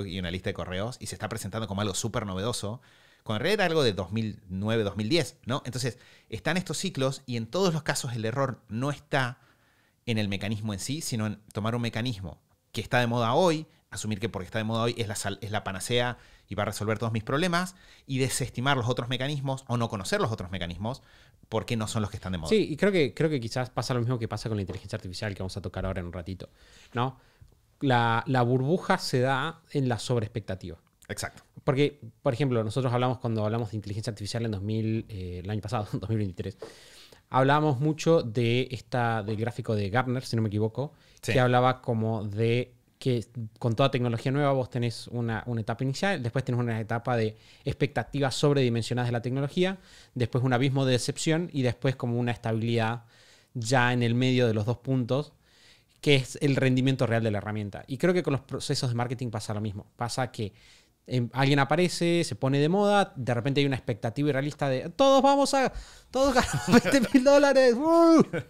y una lista de correos, y se está presentando como algo súper novedoso, cuando en realidad era algo de 2009, 2010, ¿no? Entonces, están estos ciclos, y en todos los casos el error no está en el mecanismo en sí, sino en tomar un mecanismo que está de moda hoy, asumir que porque está de moda hoy es la panacea y va a resolver todos mis problemas, y desestimar los otros mecanismos, o no conocer los otros mecanismos, porque no son los que están de moda. Sí, y creo que quizás pasa lo mismo que pasa con la inteligencia artificial, que vamos a tocar ahora en un ratito, ¿no? La burbuja se da en la sobreexpectativa. Exacto. Porque, por ejemplo, nosotros cuando hablamos de inteligencia artificial en el año pasado, 2023, hablábamos mucho del gráfico de Gartner, si no me equivoco, sí, que hablaba como de que con toda tecnología nueva vos tenés una etapa inicial, después tenés una etapa de expectativas sobredimensionadas de la tecnología, después un abismo de decepción y después como una estabilidad ya en el medio de los dos puntos, que es el rendimiento real de la herramienta. Y creo que con los procesos de marketing pasa lo mismo. Pasa que alguien aparece, se pone de moda, de repente hay una expectativa irrealista de todos ganamos $20,000.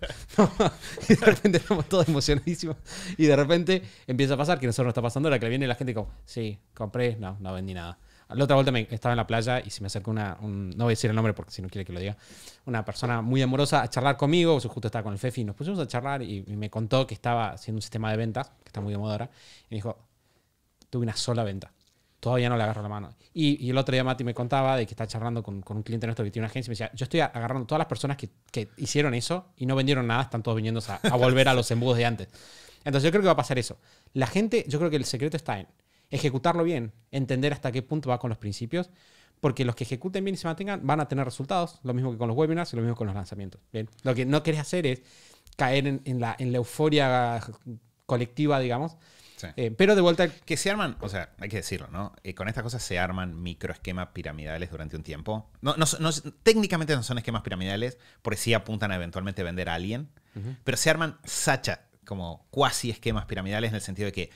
Y de repente estamos todos emocionadísimos. Y de repente empieza a pasar que a nosotros nos está pasando ahora, que le viene la gente como, sí, compré, no vendí nada. La otra vuelta estaba en la playa y se me acercó no voy a decir el nombre porque si no quiere que lo diga, una persona muy amorosa a charlar conmigo. Yo justo estaba con el Fefi y nos pusimos a charlar y me contó que estaba haciendo un sistema de ventas, que está muy de moda ahora, y me dijo, tuve una sola venta. Todavía no le agarro la mano. Y el otro día Mati me contaba de que está charlando con un cliente nuestro que tiene una agencia y me decía, yo estoy agarrando todas las personas que hicieron eso y no vendieron nada, están todos viniendo a volver a los embudos de antes. Entonces yo creo que va a pasar eso. La gente, yo creo que el secreto está en ejecutarlo bien, entender hasta qué punto va con los principios, porque los que ejecuten bien y se mantengan van a tener resultados, lo mismo que con los webinars y lo mismo con los lanzamientos. ¿Bien? Lo que no querés hacer es caer en la euforia colectiva, digamos. Sí. Pero de vuelta... Que se arman, o sea, hay que decirlo, ¿no? Con estas cosas se arman microesquemas piramidales durante un tiempo. Técnicamente no son esquemas piramidales, porque sí apuntan a eventualmente vender a alguien, pero se arman como cuasi esquemas piramidales en el sentido de que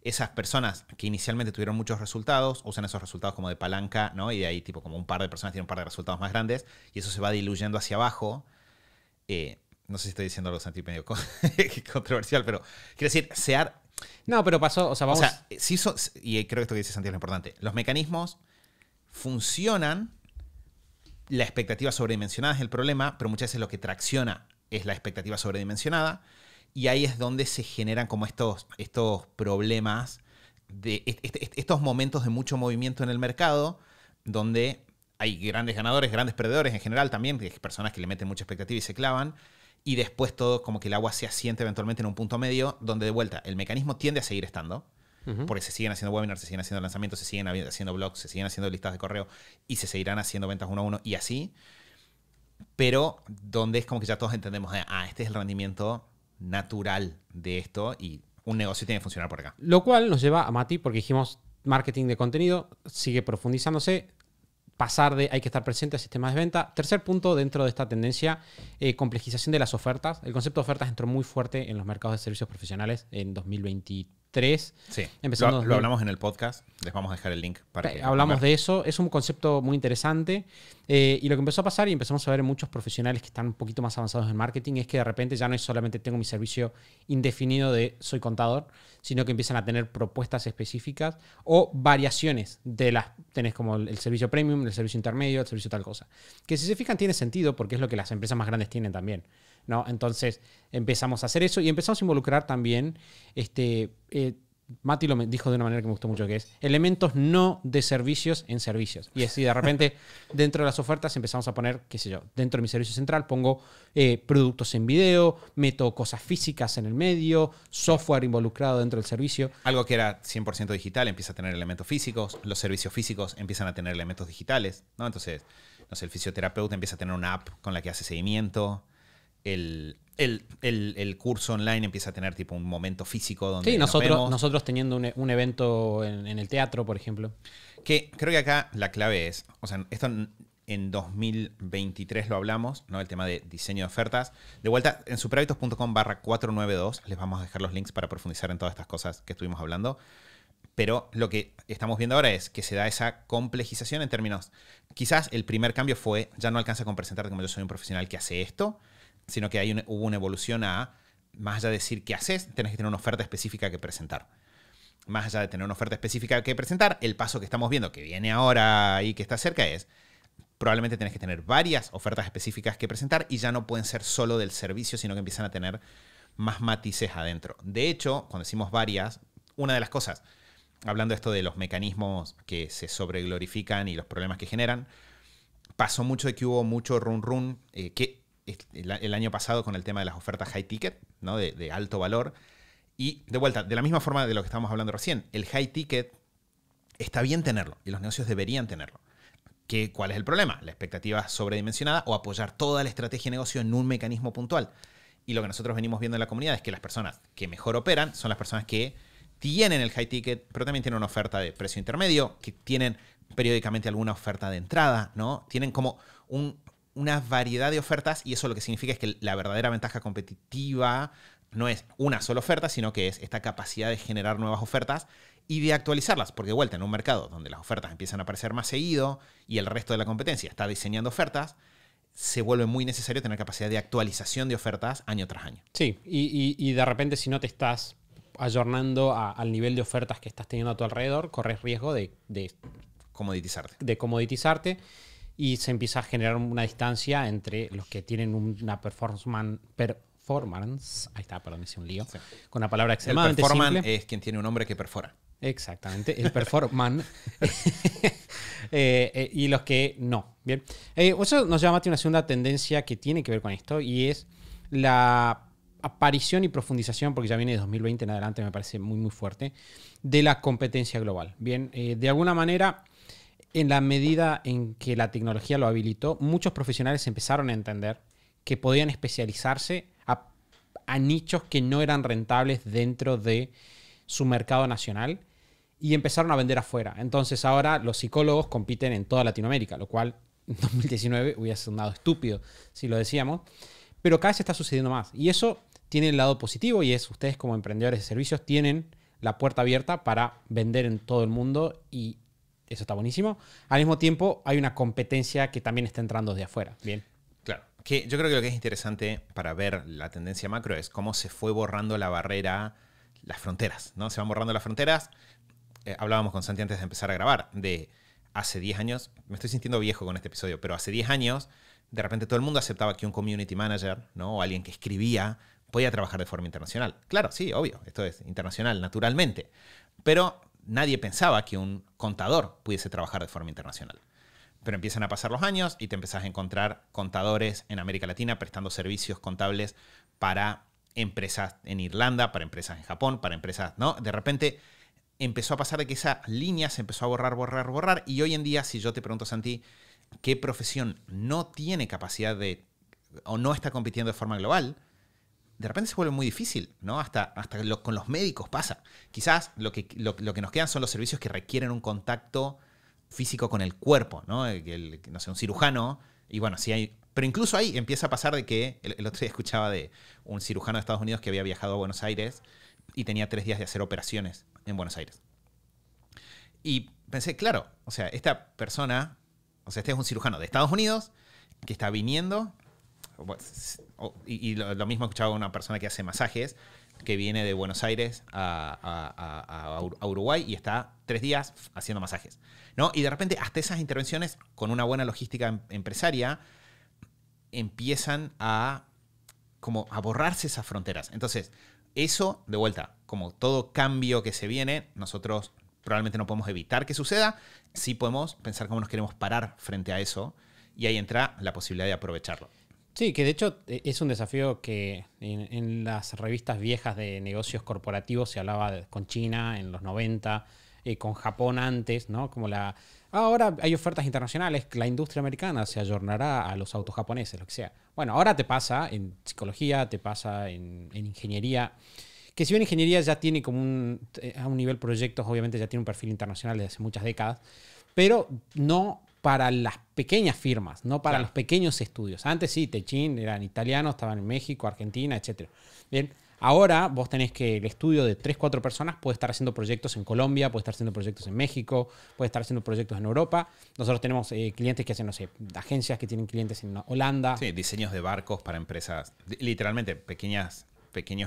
esas personas que inicialmente tuvieron muchos resultados usan esos resultados como de palanca, ¿no? Y de ahí tipo como un par de personas tienen un par de resultados más grandes y eso se va diluyendo hacia abajo. No sé si estoy diciendo algo medio controversial, pero quiero decir, no, pero pasó, o sea, vamos... O sea, y creo que esto que dice Santiago es lo importante. Los mecanismos funcionan, la expectativa sobredimensionada es el problema, pero muchas veces lo que tracciona es la expectativa sobredimensionada. Y ahí es donde se generan como estos problemas, estos momentos de mucho movimiento en el mercado, donde hay grandes ganadores, grandes perdedores en general también, personas que le meten mucha expectativa y se clavan, y después todo como que el agua se asiente eventualmente en un punto medio, donde de vuelta el mecanismo tiende a seguir estando, porque se siguen haciendo webinars, se siguen haciendo lanzamientos, se siguen haciendo blogs, se siguen haciendo listas de correo, y se seguirán haciendo ventas 1 a 1 y así, pero donde es como que ya todos entendemos, este es el rendimiento natural de esto y un negocio tiene que funcionar por acá. Lo cual nos lleva a Mati, porque dijimos marketing de contenido, sigue profundizándose, pasar de hay que estar presente a sistemas de venta. Tercer punto dentro de esta tendencia, complejización de las ofertas. El concepto de ofertas entró muy fuerte en los mercados de servicios profesionales en 2022, 3. Sí, empezando lo hablamos en el podcast. Les vamos a dejar el link para que hablamos de eso. Es un concepto muy interesante. Y lo que empezó a pasar, y empezamos a ver en muchos profesionales que están un poquito más avanzados en marketing, es que de repente ya no es solamente tengo mi servicio indefinido de soy contador, sino que empiezan a tener propuestas específicas o variaciones de las. Tenés como el servicio premium, el servicio intermedio, el servicio tal cosa. Que si se fijan tiene sentido porque es lo que las empresas más grandes tienen también, ¿no? Entonces empezamos a hacer eso y empezamos a involucrar también Mati lo dijo de una manera que me gustó mucho, que es elementos no de servicios en servicios. Y así de repente dentro de las ofertas empezamos a poner, qué sé yo, dentro de mi servicio central pongo productos en video, meto cosas físicas en el medio, software involucrado dentro del servicio. Algo que era 100% digital empieza a tener elementos físicos, los servicios físicos empiezan a tener elementos digitales, ¿no? Entonces, no sé, el fisioterapeuta empieza a tener una app con la que hace seguimiento, el curso online empieza a tener tipo un momento físico donde sí, nos vemos. nosotros teniendo un evento en el teatro, por ejemplo. Que creo que acá la clave es, o sea, esto en 2023 lo hablamos, ¿no? El tema de diseño de ofertas. De vuelta, en superhábitos.com/492 les vamos a dejar los links para profundizar en todas estas cosas que estuvimos hablando. Pero lo que estamos viendo ahora es que se da esa complejización en términos. Quizás el primer cambio fue, ya no alcanza con presentarte como yo soy un profesional que hace esto, sino que hubo una evolución a, más allá de decir qué haces, tenés que tener una oferta específica que presentar. Más allá de tener una oferta específica que presentar, el paso que estamos viendo, que viene ahora y que está cerca, es probablemente tenés que tener varias ofertas específicas que presentar y ya no pueden ser solo del servicio, sino que empiezan a tener más matices adentro. De hecho, cuando decimos varias, una de las cosas, hablando de esto de los mecanismos que se sobreglorifican y los problemas que generan, pasó mucho de que hubo mucho run que el año pasado con el tema de las ofertas high ticket, ¿no? de alto valor. Y de vuelta, de la misma forma de lo que estábamos hablando recién, el high ticket está bien tenerlo y los negocios deberían tenerlo. ¿Cuál es el problema? La expectativa sobredimensionada o apoyar toda la estrategia de negocio en un mecanismo puntual. Y lo que nosotros venimos viendo en la comunidad es que las personas que mejor operan son las personas que tienen el high ticket, pero también tienen una oferta de precio intermedio, que tienen periódicamente alguna oferta de entrada, ¿no? Tienen como una variedad de ofertas y eso lo que significa es que la verdadera ventaja competitiva no es una sola oferta, sino que es esta capacidad de generar nuevas ofertas y de actualizarlas, porque de vuelta en un mercado donde las ofertas empiezan a aparecer más seguido y el resto de la competencia está diseñando ofertas, se vuelve muy necesario tener capacidad de actualización de ofertas año tras año. Sí, y de repente si no te estás ayornando al nivel de ofertas que estás teniendo a tu alrededor, corres riesgo de comoditizarte y se empieza a generar una distancia entre los que tienen una performance, ahí está, perdón, hice un lío, sí, con una palabra extremadamente simple. El performan es quien tiene un hombre que perfora. Exactamente, el performan. Y los que no. Bien. Eso nos lleva a una segunda tendencia que tiene que ver con esto y es la aparición y profundización, porque ya viene de 2020 en adelante, me parece muy, muy fuerte, de la competencia global. Bien, de alguna manera, en la medida en que la tecnología lo habilitó, muchos profesionales empezaron a entender que podían especializarse a nichos que no eran rentables dentro de su mercado nacional y empezaron a vender afuera. Entonces ahora los psicólogos compiten en toda Latinoamérica, lo cual en 2019 hubiera sonado estúpido si lo decíamos, pero cada vez está sucediendo más. Y eso tiene el lado positivo y es ustedes como emprendedores de servicios tienen la puerta abierta para vender en todo el mundo y eso está buenísimo. Al mismo tiempo hay una competencia que también está entrando desde afuera. Bien. Claro. Que yo creo que lo que es interesante para ver la tendencia macro es cómo se fue borrando la barrera, las fronteras, ¿no? Se van borrando las fronteras. Hablábamos con Santi antes de empezar a grabar, de hace 10 años, me estoy sintiendo viejo con este episodio, pero hace 10 años, de repente todo el mundo aceptaba que un community manager, ¿no? O alguien que escribía podía trabajar de forma internacional. Claro, sí, obvio, esto es internacional, naturalmente. Pero nadie pensaba que un contador pudiese trabajar de forma internacional. Pero empiezan a pasar los años y te empezás a encontrar contadores en América Latina prestando servicios contables para empresas en Irlanda, para empresas en Japón, para empresas, ¿no? De repente empezó a pasar de que esa línea se empezó a borrar. Y hoy en día, si yo te pregunto, Santi, ¿qué profesión no tiene capacidad de o no está compitiendo de forma global? De repente se vuelve muy difícil, ¿no? Hasta con los médicos pasa. Quizás lo que nos quedan son los servicios que requieren un contacto físico con el cuerpo, ¿no? No sé, un cirujano, y bueno, sí hay. Pero incluso ahí empieza a pasar de que, el otro día escuchaba de un cirujano de Estados Unidos que había viajado a Buenos Aires y tenía 3 días de hacer operaciones en Buenos Aires. Y pensé, claro, o sea, esta persona, o sea, este es un cirujano de Estados Unidos que está viniendo, y lo mismo he escuchado a una persona que hace masajes, que viene de Buenos Aires a Uruguay y está 3 días haciendo masajes, ¿no? Y de repente hasta esas intervenciones con una buena logística empresaria empiezan a borrarse esas fronteras. Entonces, eso, de vuelta, como todo cambio que se viene, nosotros probablemente no podemos evitar que suceda, sí podemos pensar cómo nos queremos parar frente a eso, y ahí entra la posibilidad de aprovecharlo. Sí, que de hecho es un desafío que en las revistas viejas de negocios corporativos se hablaba con China en los 90, con Japón antes, ¿no? Ahora hay ofertas internacionales, la industria americana se ayornará a los autos japoneses, lo que sea. Bueno, ahora te pasa en psicología, te pasa en ingeniería, que si bien ingeniería ya tiene a un nivel proyectos, obviamente ya tiene un perfil internacional desde hace muchas décadas, pero no para las pequeñas firmas, no para los pequeños estudios. Antes sí, Techin eran italianos, estaban en México, Argentina, etc. Bien, ahora vos tenés que el estudio de 3, 4 personas puede estar haciendo proyectos en Colombia, puede estar haciendo proyectos en México, puede estar haciendo proyectos en Europa. Nosotros tenemos clientes que hacen, no sé, agencias que tienen clientes en Holanda. Sí, diseños de barcos para empresas, literalmente pequeños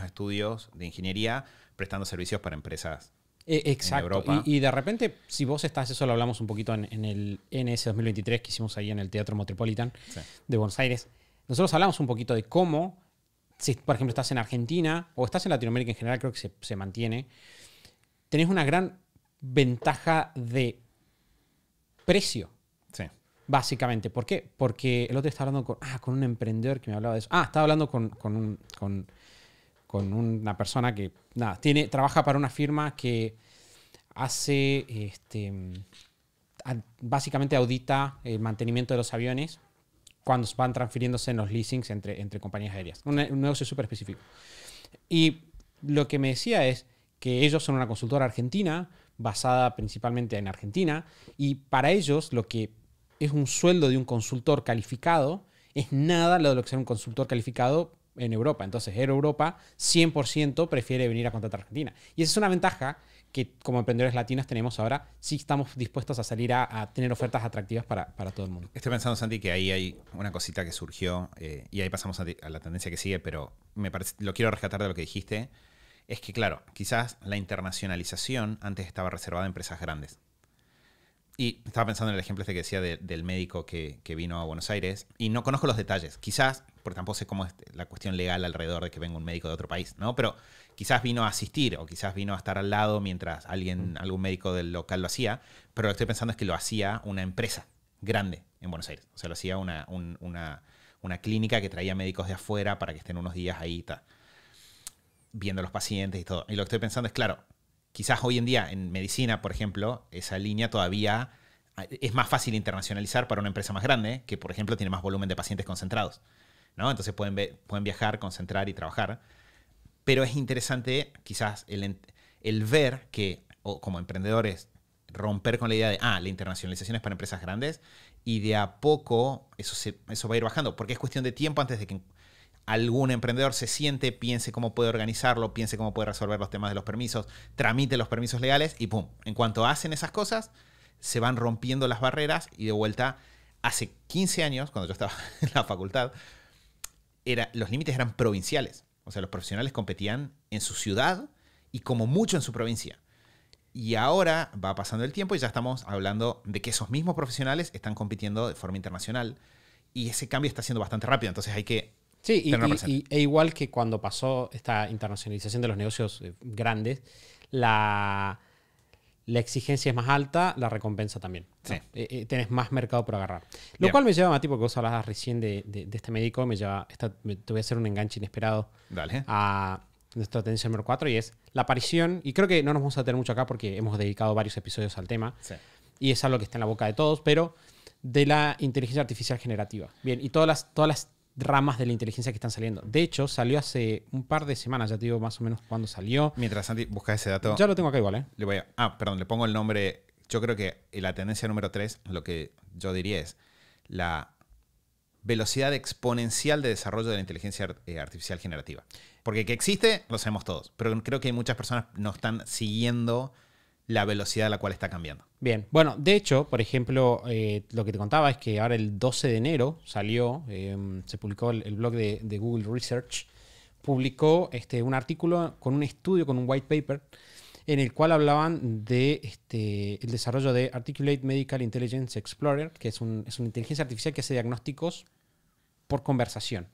estudios de ingeniería prestando servicios para empresas. Exacto. Y de repente, si vos estás, eso lo hablamos un poquito en el NS 2023 que hicimos ahí en el Teatro Metropolitan de Buenos Aires. Nosotros hablamos un poquito de cómo, si por ejemplo estás en Argentina o estás en Latinoamérica en general, creo que se mantiene, tenés una gran ventaja de precio. Sí. Básicamente. ¿Por qué? Porque el otro día estaba hablando con un emprendedor que me hablaba de eso. Estaba hablando con una persona que trabaja para una firma que hace básicamente audita el mantenimiento de los aviones cuando van transfiriéndose en los leasings entre compañías aéreas. Un negocio súper específico. Y lo que me decía es que ellos son una consultora argentina basada principalmente en Argentina, y para ellos lo que es un sueldo de un consultor calificado es nada lo de lo que sea un consultor calificado en Europa. Entonces, Air Europa 100% prefiere venir a contratar a Argentina. Y esa es una ventaja que como emprendedores latinos tenemos ahora. Sí estamos dispuestos a salir a tener ofertas atractivas para todo el mundo. Estoy pensando, Santi, que ahí hay una cosita que surgió y ahí pasamos a la tendencia que sigue, pero lo quiero rescatar de lo que dijiste. Es que, claro, quizás la internacionalización antes estaba reservada a empresas grandes. Y estaba pensando en el ejemplo que decía del médico que vino a Buenos Aires. Y no conozco los detalles. Quizás, porque tampoco sé cómo es la cuestión legal alrededor de que venga un médico de otro país, ¿no? Pero quizás vino a asistir o quizás vino a estar al lado mientras algún médico del local lo hacía. Pero lo que estoy pensando es que lo hacía una empresa grande en Buenos Aires. O sea, lo hacía una clínica que traía médicos de afuera para que estén unos días ahí viendo a los pacientes y todo. Y lo que estoy pensando es, claro, quizás hoy en día en medicina, por ejemplo, esa línea todavía es más fácil internacionalizar para una empresa más grande que, por ejemplo, tiene más volumen de pacientes concentrados, ¿no? Entonces pueden viajar, concentrar y trabajar. Pero es interesante quizás el ver que, o como emprendedores, romper con la idea de, la internacionalización es para empresas grandes, y de a poco eso va a ir bajando, porque es cuestión de tiempo antes de que algún emprendedor se siente, piense cómo puede organizarlo, piense cómo puede resolver los temas de los permisos, tramite los permisos legales y ¡pum! En cuanto hacen esas cosas, se van rompiendo las barreras y de vuelta, hace 15 años, cuando yo estaba en la facultad, los límites eran provinciales. O sea, los profesionales competían en su ciudad y como mucho en su provincia. Y ahora va pasando el tiempo y ya estamos hablando de que esos mismos profesionales están compitiendo de forma internacional y ese cambio está siendo bastante rápido. Entonces hay que... Sí, e igual que cuando pasó esta internacionalización de los negocios grandes, la exigencia es más alta, la recompensa también, ¿no? Sí. Tenés más mercado por agarrar. Lo cual me lleva, Mati, porque vos hablabas recién de este médico, te voy a hacer un enganche inesperado. Dale. A nuestra tendencia número 4, y es la aparición, y creo que no nos vamos a detener mucho acá porque hemos dedicado varios episodios al tema, y es algo que está en la boca de todos, pero de la inteligencia artificial generativa. Bien, y todas las ramas de la inteligencia que están saliendo. De hecho, salió hace un par de semanas, ya te digo más o menos cuándo salió. Mientras Santi busca ese dato... Ya lo tengo acá igual, ¿eh? Le pongo el nombre. Yo creo que en la tendencia número 3, lo que yo diría es la velocidad exponencial de desarrollo de la inteligencia artificial generativa. Porque que existe, lo sabemos todos. Pero creo que muchas personas no están siguiendo la velocidad a la cual está cambiando. Bien, bueno, de hecho, por ejemplo, lo que te contaba es que ahora el 12 de enero salió, se publicó el blog de Google Research, publicó un artículo con un estudio, con un white paper, en el cual hablaban de el desarrollo de Articulate Medical Intelligence Explorer, que es una inteligencia artificial que hace diagnósticos por conversación.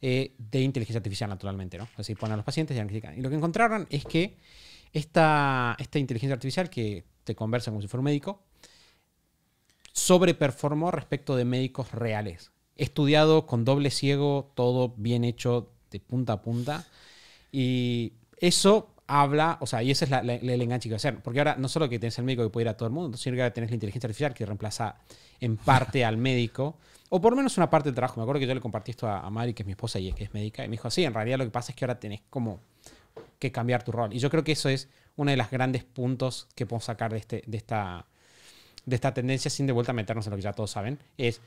De inteligencia artificial, naturalmente, ¿no? Así ponen a los pacientes y diagnostican. Y lo que encontraron es que esta inteligencia artificial que te conversa como si fuera un médico sobreperformó respecto de médicos reales. Estudiado con doble ciego, todo bien hecho de punta a punta. Y eso habla, o sea, y ese es el enganche que va a hacer. Porque ahora no solo que tenés el médico que puede ir a todo el mundo, sino que ahora tenés la inteligencia artificial que reemplaza en parte al médico. O por lo menos una parte del trabajo. Me acuerdo que yo le compartí esto a Mari, que es mi esposa y que es médica. Y me dijo, sí, en realidad lo que pasa es que ahora tenés como que cambiar tu rol. Y yo creo que eso es uno de los grandes puntos que podemos sacar de esta tendencia, sin de vuelta meternos en lo que ya todos saben, es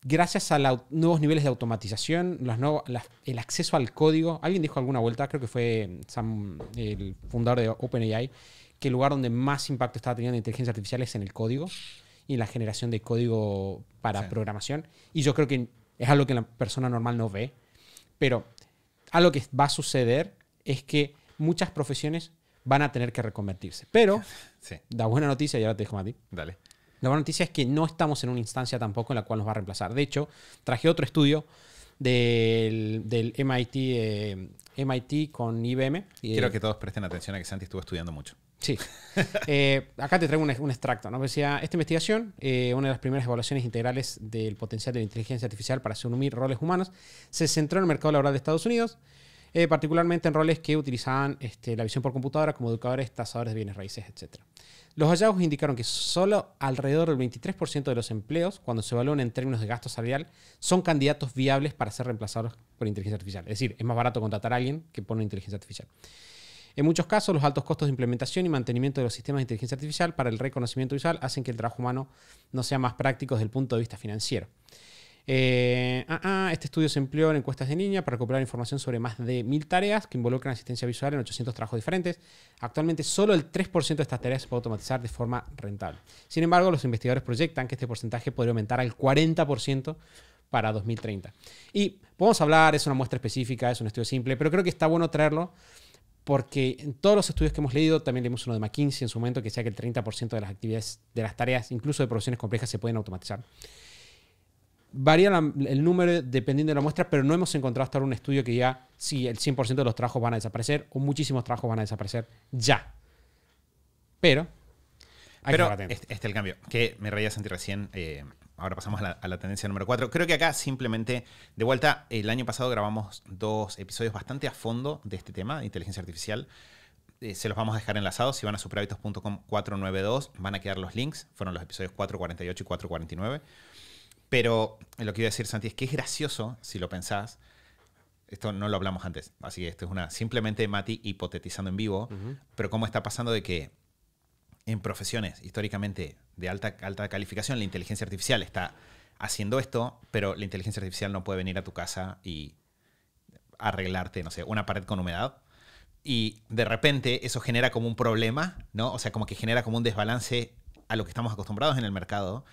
gracias a nuevos niveles de automatización, el acceso al código. Alguien dijo alguna vuelta, creo que fue Sam, el fundador de OpenAI, que el lugar donde más impacto estaba teniendo la inteligencia artificial es en el código y en la generación de código para programación. Y yo creo que es algo que la persona normal no ve, pero algo que va a suceder es que muchas profesiones van a tener que reconvertirse. Pero Sí. la buena noticia, y ahora te dejo a ti. Dale. La buena noticia es que no estamos en una instancia tampoco en la cual nos va a reemplazar. De hecho, traje otro estudio del MIT con IBM. Quiero que todos presten atención a que Santi estuvo estudiando mucho. Sí. Acá te traigo un extracto, ¿no? Decía, esta investigación, una de las primeras evaluaciones integrales del potencial de la inteligencia artificial para asumir roles humanos, se centró en el mercado laboral de Estados Unidos, particularmente en roles que utilizaban la visión por computadora como educadores, tasadores de bienes raíces, etc. Los hallazgos indicaron que solo alrededor del 23% de los empleos, cuando se evalúan en términos de gasto salarial, son candidatos viables para ser reemplazados por inteligencia artificial. Es decir, es más barato contratar a alguien que poner inteligencia artificial. En muchos casos, los altos costos de implementación y mantenimiento de los sistemas de inteligencia artificial para el reconocimiento visual hacen que el trabajo humano no sea más práctico desde el punto de vista financiero. Este estudio se empleó en encuestas de línea para recuperar información sobre más de 1000 tareas que involucran asistencia visual en 800 trabajos diferentes. Actualmente, solo el 3% de estas tareas se puede automatizar de forma rentable. Sin embargo, los investigadores proyectan que este porcentaje podría aumentar al 40% para 2030. Y podemos hablar, es una muestra específica, es un estudio simple, pero creo que está bueno traerlo porque en todos los estudios que hemos leído, también leímos uno de McKinsey en su momento que decía que el 30% de las actividades, de las tareas, incluso de profesiones complejas, se pueden automatizar. Varía el número dependiendo de la muestra, pero no hemos encontrado hasta ahora un estudio que diga si el 100% de los trabajos van a desaparecer o muchísimos trabajos van a desaparecer ya. Pero hay que estar atento. El cambio, que me reía Santi recién, ahora pasamos a la tendencia número 4. Creo que acá simplemente, de vuelta, el año pasado grabamos 2 episodios bastante a fondo de este tema de inteligencia artificial. Se los vamos a dejar enlazados. Si van a superhábitos.com 492, van a quedar los links. Fueron los episodios 448 y 449. Pero lo que iba a decir, Santi, es que es gracioso, si lo pensás. Esto no lo hablamos antes, así que esto es simplemente Mati hipotetizando en vivo. Pero cómo está pasando de que en profesiones históricamente de alta calificación, la inteligencia artificial está haciendo esto, pero la inteligencia artificial no puede venir a tu casa y arreglarte, no sé, una pared con humedad. Y de repente eso genera como un problema, ¿no? O sea, como que genera como un desbalance a lo que estamos acostumbrados en el mercado.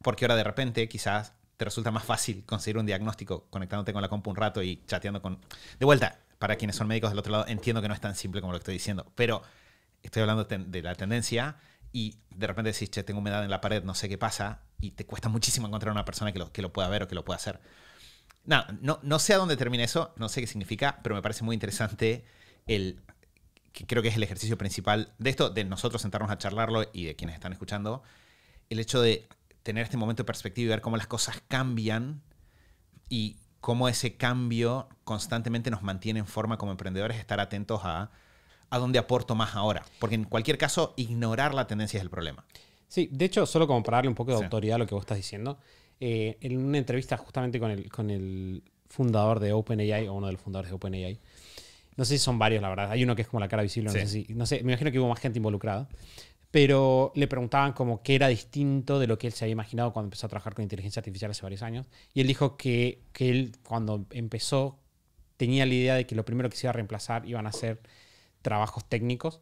Porque ahora de repente quizás te resulta más fácil conseguir un diagnóstico conectándote con la compu un rato y chateando con... De vuelta, para quienes son médicos del otro lado, entiendo que no es tan simple como lo que estoy diciendo, pero estoy hablando de la tendencia y de repente decís, che, tengo humedad en la pared, no sé qué pasa, y te cuesta muchísimo encontrar una persona que lo pueda ver o que lo pueda hacer. No sé a dónde termina eso, no sé qué significa, pero me parece muy interesante que creo que es el ejercicio principal de esto, de nosotros sentarnos a charlarlo y de quienes están escuchando, el hecho de tener este momento de perspectiva y ver cómo las cosas cambian y cómo ese cambio constantemente nos mantiene en forma como emprendedores, estar atentos a dónde aporto más ahora. Porque en cualquier caso, ignorar la tendencia es el problema. Sí, de hecho, solo como para darle un poco de autoridad a lo que vos estás diciendo, en una entrevista justamente con el fundador de OpenAI, o uno de los fundadores de OpenAI, no sé si son varios, la verdad, hay uno que es como la cara visible, no sé, me imagino que hubo más gente involucrada, pero le preguntaban como qué era distinto de lo que él se había imaginado cuando empezó a trabajar con inteligencia artificial hace varios años. Y él dijo que él, cuando empezó, tenía la idea de que lo primero que se iba a reemplazar iban a ser trabajos técnicos.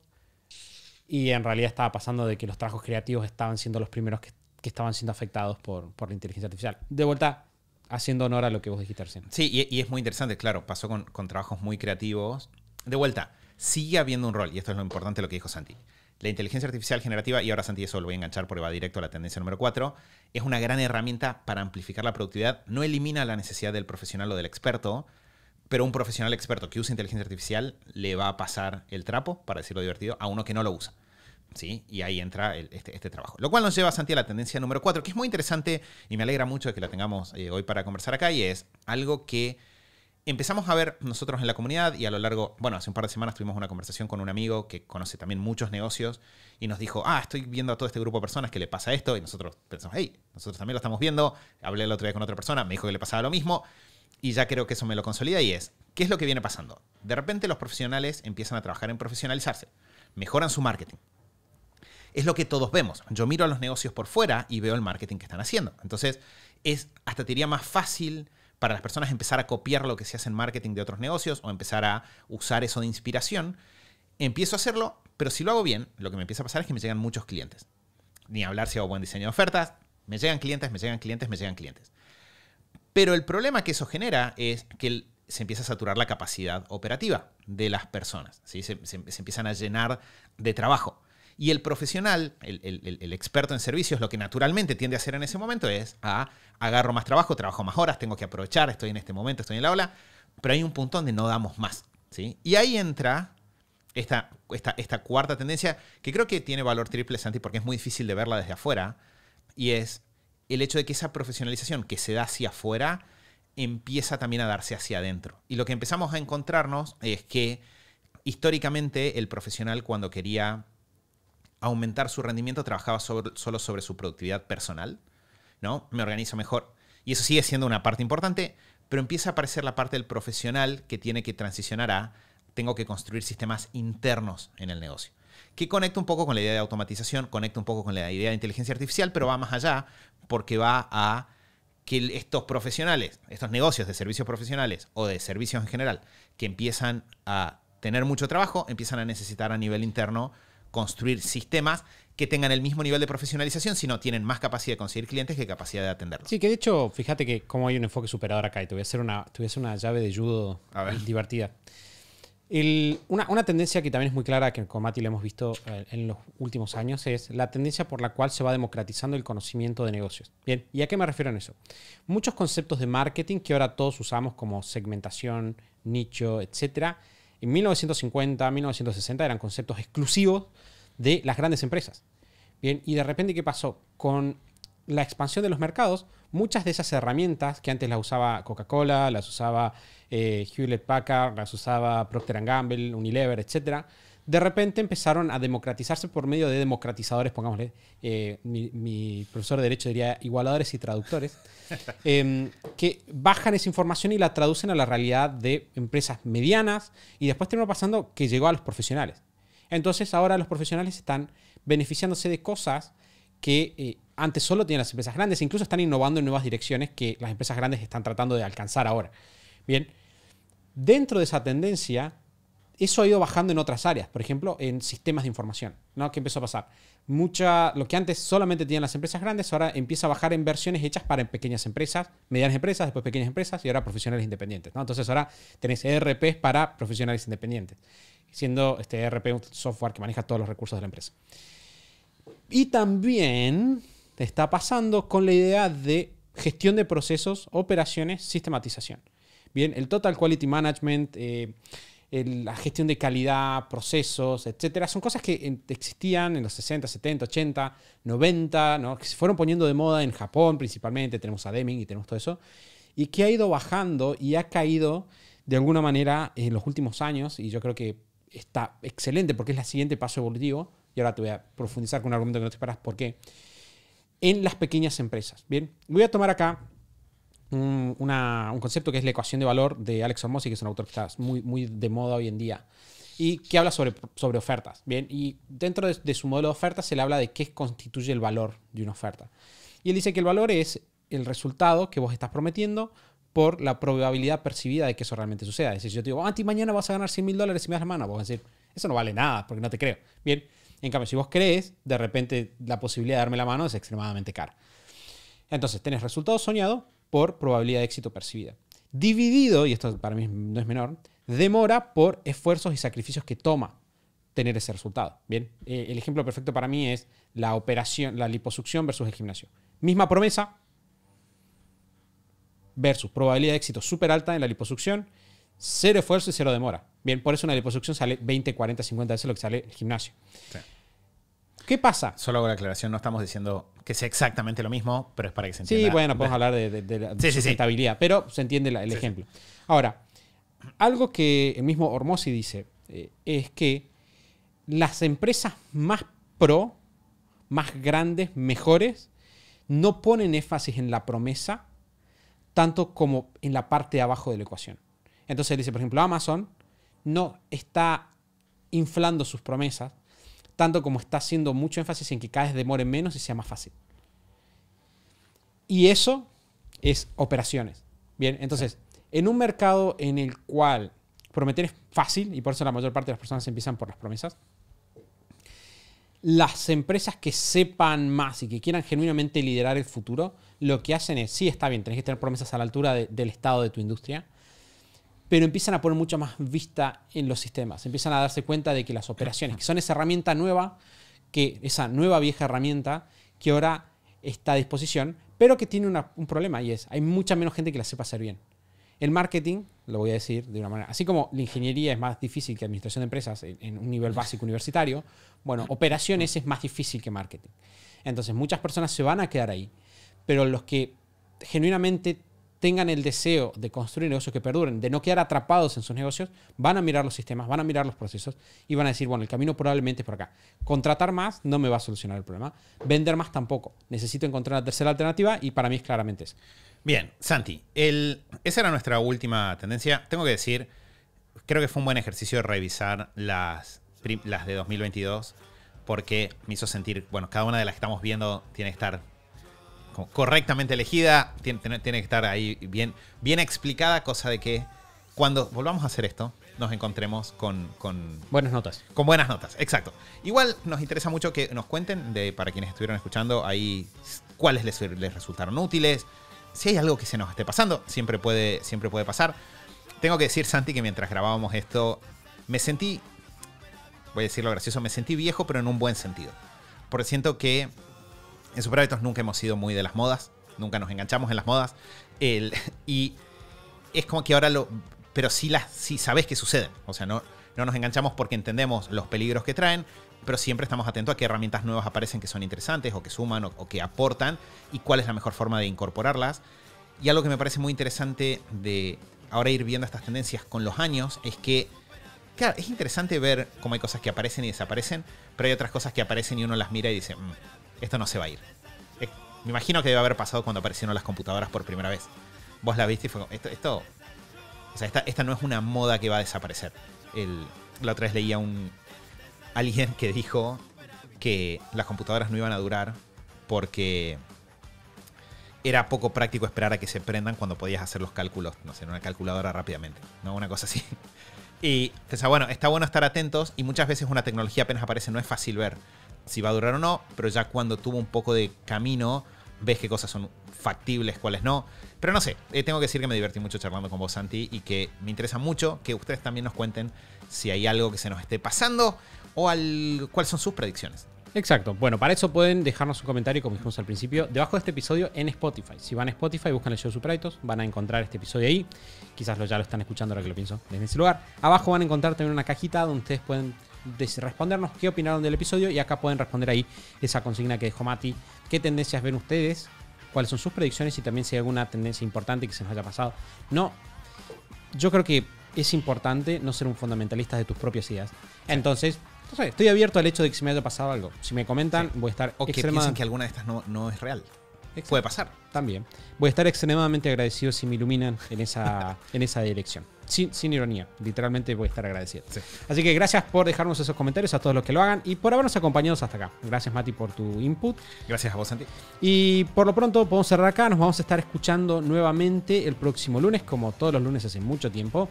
Y en realidad estaba pasando de que los trabajos creativos estaban siendo los primeros que estaban siendo afectados por la inteligencia artificial. De vuelta, haciendo honor a lo que vos dijiste recién. Sí, y es muy interesante, claro, pasó con trabajos muy creativos. De vuelta, sigue habiendo un rol, y esto es lo importante lo que dijo Santi. La inteligencia artificial generativa, y ahora Santi eso lo voy a enganchar porque va directo a la tendencia número 4, es una gran herramienta para amplificar la productividad. No elimina la necesidad del profesional o del experto, pero un profesional experto que usa inteligencia artificial le va a pasar el trapo, para decirlo divertido, a uno que no lo usa. ¿Sí? Y ahí entra este trabajo. Lo cual nos lleva, Santi, a la tendencia número 4, que es muy interesante y me alegra mucho de que la tengamos hoy para conversar acá, y es algo que empezamos a ver nosotros en la comunidad y a lo largo, bueno, hace un par de semanas tuvimos una conversación con un amigo que conoce también muchos negocios y nos dijo, estoy viendo a todo este grupo de personas que le pasa esto, y nosotros pensamos, hey, nosotros también lo estamos viendo. Hablé el otro día con otra persona, me dijo que le pasaba lo mismo y ya creo que eso me lo consolida, y es, ¿qué es lo que viene pasando? De repente los profesionales empiezan a trabajar en profesionalizarse, mejoran su marketing. Es lo que todos vemos. Yo miro a los negocios por fuera y veo el marketing que están haciendo. Entonces, es hasta te diría más fácil para las personas empezar a copiar lo que se hace en marketing de otros negocios o empezar a usar eso de inspiración. Empiezo a hacerlo, pero si lo hago bien, lo que me empieza a pasar es que me llegan muchos clientes. Ni hablar si hago buen diseño de ofertas. Me llegan clientes, me llegan clientes, me llegan clientes. Pero el problema que eso genera es que se empieza a saturar la capacidad operativa de las personas, ¿sí? Se empiezan a llenar de trabajo. Y el profesional, el experto en servicios, lo que naturalmente tiende a hacer en ese momento es agarro más trabajo, trabajo más horas, tengo que aprovechar, estoy en este momento, estoy en la ola, pero hay un punto donde no damos más, ¿sí? Y ahí entra esta cuarta tendencia, que creo que tiene valor triple, Santi, porque es muy difícil de verla desde afuera, y es el hecho de que esa profesionalización que se da hacia afuera empieza también a darse hacia adentro. Y lo que empezamos a encontrarnos es que históricamente el profesional, cuando quería aumentar su rendimiento, trabajaba solo sobre su productividad personal, ¿no? Me organizo mejor. Y eso sigue siendo una parte importante, pero empieza a aparecer la parte del profesional que tiene que transicionar a tengo que construir sistemas internos en el negocio. Que conecta un poco con la idea de automatización, conecta un poco con la idea de inteligencia artificial, pero va más allá porque va a que estos profesionales, estos negocios de servicios profesionales o de servicios en general, que empiezan a tener mucho trabajo, empiezan a necesitar a nivel interno construir sistemas que tengan el mismo nivel de profesionalización, sino tienen más capacidad de conseguir clientes que capacidad de atenderlos. Sí, que de hecho, fíjate que como hay un enfoque superador acá, y te voy a hacer una llave de judo divertida. Una tendencia que también es muy clara, que con Mati lo hemos visto en los últimos años, es la tendencia por la cual se va democratizando el conocimiento de negocios. Bien, ¿y a qué me refiero en eso? Muchos conceptos de marketing que ahora todos usamos como segmentación, nicho, etcétera, en 1950, 1960 eran conceptos exclusivos de las grandes empresas. Bien, y de repente, ¿qué pasó? Con la expansión de los mercados, muchas de esas herramientas que antes las usaba Coca-Cola, las usaba Hewlett-Packard, las usaba Procter & Gamble, Unilever, etc., de repente empezaron a democratizarse por medio de democratizadores, pongámosle, mi profesor de Derecho diría igualadores y traductores, que bajan esa información y la traducen a la realidad de empresas medianas, y después terminó pasando que llegó a los profesionales. Entonces ahora los profesionales están beneficiándose de cosas que antes solo tenían las empresas grandes, e incluso están innovando en nuevas direcciones que las empresas grandes están tratando de alcanzar ahora. Bien, dentro de esa tendencia, eso ha ido bajando en otras áreas, por ejemplo, en sistemas de información, ¿no? ¿Qué empezó a pasar? Lo que antes solamente tenían las empresas grandes, ahora empieza a bajar en versiones hechas para pequeñas empresas, medianas empresas, después pequeñas empresas y ahora profesionales independientes, ¿no? Entonces ahora tenés ERPs para profesionales independientes, siendo este ERP un software que maneja todos los recursos de la empresa. Y también está pasando con la idea de gestión de procesos, operaciones, sistematización. Bien, el Total Quality Management, la gestión de calidad, procesos, etcétera, son cosas que existían en los 60, 70, 80, 90, ¿no? Que se fueron poniendo de moda en Japón principalmente, tenemos a Deming y tenemos todo eso, y que ha ido bajando y ha caído de alguna manera en los últimos años, y yo creo que está excelente porque es el siguiente paso evolutivo, y ahora te voy a profundizar con un argumento que no te esperas por qué, en las pequeñas empresas. Bien, voy a tomar acá un concepto que es la ecuación de valor de Alex Hormozi, que es un autor que está muy, muy de moda hoy en día y que habla sobre ofertas. Bien, y dentro de su modelo de ofertas se le habla de qué constituye el valor de una oferta. Y él dice que el valor es el resultado que vos estás prometiendo por la probabilidad percibida de que eso realmente suceda. Es decir, si yo te digo, Anti, mañana vas a ganar $100,000 si me das la mano, vos vas a decir, eso no vale nada porque no te creo. Bien, en cambio, si vos crees, de repente la posibilidad de darme la mano es extremadamente cara. Entonces, tenés resultado soñado por probabilidad de éxito percibida. Dividido, y esto para mí no es menor, demora por esfuerzos y sacrificios que toma tener ese resultado. Bien, el ejemplo perfecto para mí es la operación, la liposucción versus el gimnasio. Misma promesa versus probabilidad de éxito súper alta en la liposucción, 0 esfuerzo y 0 demora. Bien, por eso una liposucción sale 20, 40, 50 veces lo que sale el gimnasio. Sí. ¿Qué pasa? Solo hago la aclaración, no estamos diciendo que sea exactamente lo mismo, pero es para que se entienda. Sí, bueno, podemos hablar de la sustentabilidad, pero se entiende el ejemplo. Sí. Ahora, algo que el mismo Hormozi dice es que las empresas más pro, más grandes, mejores, no ponen énfasis en la promesa tanto como en la parte de abajo de la ecuación. Entonces él dice, por ejemplo, Amazon no está inflando sus promesas tanto como está haciendo mucho énfasis en que cada vez demore menos y sea más fácil. Y eso es operaciones. Bien, entonces, en un mercado en el cual prometer es fácil, y por eso la mayor parte de las personas empiezan por las promesas, las empresas que sepan más y que quieran genuinamente liderar el futuro, lo que hacen es, sí, está bien, tenés que tener promesas a la altura del estado de tu industria, pero empiezan a poner mucha más vista en los sistemas. Empiezan a darse cuenta de que las operaciones, que son esa herramienta nueva, esa nueva vieja herramienta que ahora está a disposición, pero que tiene un problema, y es, hay mucha menos gente que la sepa hacer bien. El marketing, lo voy a decir de una manera, así como la ingeniería es más difícil que administración de empresas en un nivel básico universitario, bueno, operaciones es más difícil que marketing. Entonces, muchas personas se van a quedar ahí, pero los que genuinamente tengan el deseo de construir negocios que perduren, de no quedar atrapados en sus negocios, van a mirar los sistemas, van a mirar los procesos y van a decir, bueno, el camino probablemente es por acá. Contratar más no me va a solucionar el problema. Vender más tampoco. Necesito encontrar una tercera alternativa y para mí es claramente eso. Bien, Santi, esa era nuestra última tendencia. Tengo que decir, creo que fue un buen ejercicio de revisar las de 2022 porque me hizo sentir, bueno, cada una de las que estamos viendo tiene que estar correctamente elegida, tiene que estar ahí bien explicada, cosa de que cuando volvamos a hacer esto, nos encontremos con buenas notas. Con buenas notas, exacto. Igual nos interesa mucho que nos cuenten, para quienes estuvieron escuchando, ahí cuáles les resultaron útiles. Si hay algo que se nos esté pasando, siempre puede pasar. Tengo que decir, Santi, que mientras grabábamos esto, me sentí, voy a decir lo gracioso, me sentí viejo, pero en un buen sentido. Porque siento que en Super Hábitos nunca hemos sido muy de las modas, nunca nos enganchamos en las modas. Y es como que ahora pero sí sabes que suceden. O sea, no nos enganchamos porque entendemos los peligros que traen, pero siempre estamos atentos a qué herramientas nuevas aparecen que son interesantes o que suman o que aportan y cuál es la mejor forma de incorporarlas. Y algo que me parece muy interesante de ahora ir viendo estas tendencias con los años es que, claro, es interesante ver cómo hay cosas que aparecen y desaparecen, pero hay otras cosas que aparecen y uno las mira y dice, esto no se va a ir. Me imagino que debe haber pasado cuando aparecieron las computadoras por primera vez. Vos la viste y fue esto o sea, esta no es una moda que va a desaparecer. La otra vez leía alguien que dijo que las computadoras no iban a durar porque era poco práctico esperar a que se prendan cuando podías hacer los cálculos, no sé, en una calculadora rápidamente, ¿no? Una cosa así. Y pensaba, bueno, está bueno estar atentos y muchas veces una tecnología apenas aparece, no es fácil ver si va a durar o no, pero ya cuando tuvo un poco de camino, ves qué cosas son factibles, cuáles no. Pero no sé, tengo que decir que me divertí mucho charlando con vos, Santi, y que me interesa mucho que ustedes también nos cuenten si hay algo que se nos esté pasando o cuáles son sus predicciones. Exacto. Bueno, para eso pueden dejarnos un comentario, como dijimos al principio, debajo de este episodio en Spotify. Si van a Spotify, buscan el show Super Hábitos, van a encontrar este episodio ahí. Quizás ya lo están escuchando ahora que lo pienso desde ese lugar. Abajo van a encontrar también una cajita donde ustedes pueden respondernos qué opinaron del episodio y acá pueden responder ahí esa consigna que dejó Mati. ¿Qué tendencias ven ustedes? ¿Cuáles son sus predicciones? Y también si hay alguna tendencia importante que se nos haya pasado. No, yo creo que es importante no ser un fundamentalista de tus propias ideas. Entonces, no sé, estoy abierto al hecho de que se me haya pasado algo. Si me comentan, voy a estar o que piensen que alguna de estas no es real. Exacto. Puede pasar. También. Voy a estar extremadamente agradecido si me iluminan en esa dirección. Sin ironía, literalmente voy a estar agradecido. Sí. Así que gracias por dejarnos esos comentarios a todos los que lo hagan y por habernos acompañado hasta acá. Gracias, Mati, por tu input. Gracias a vos, Santi. Y por lo pronto podemos cerrar acá. Nos vamos a estar escuchando nuevamente el próximo lunes, como todos los lunes hace mucho tiempo,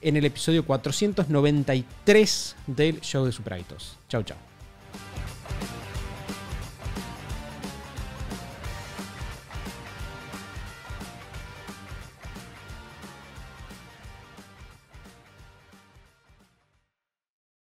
en el episodio 493 del show de Super Hábitos. Chau, chau.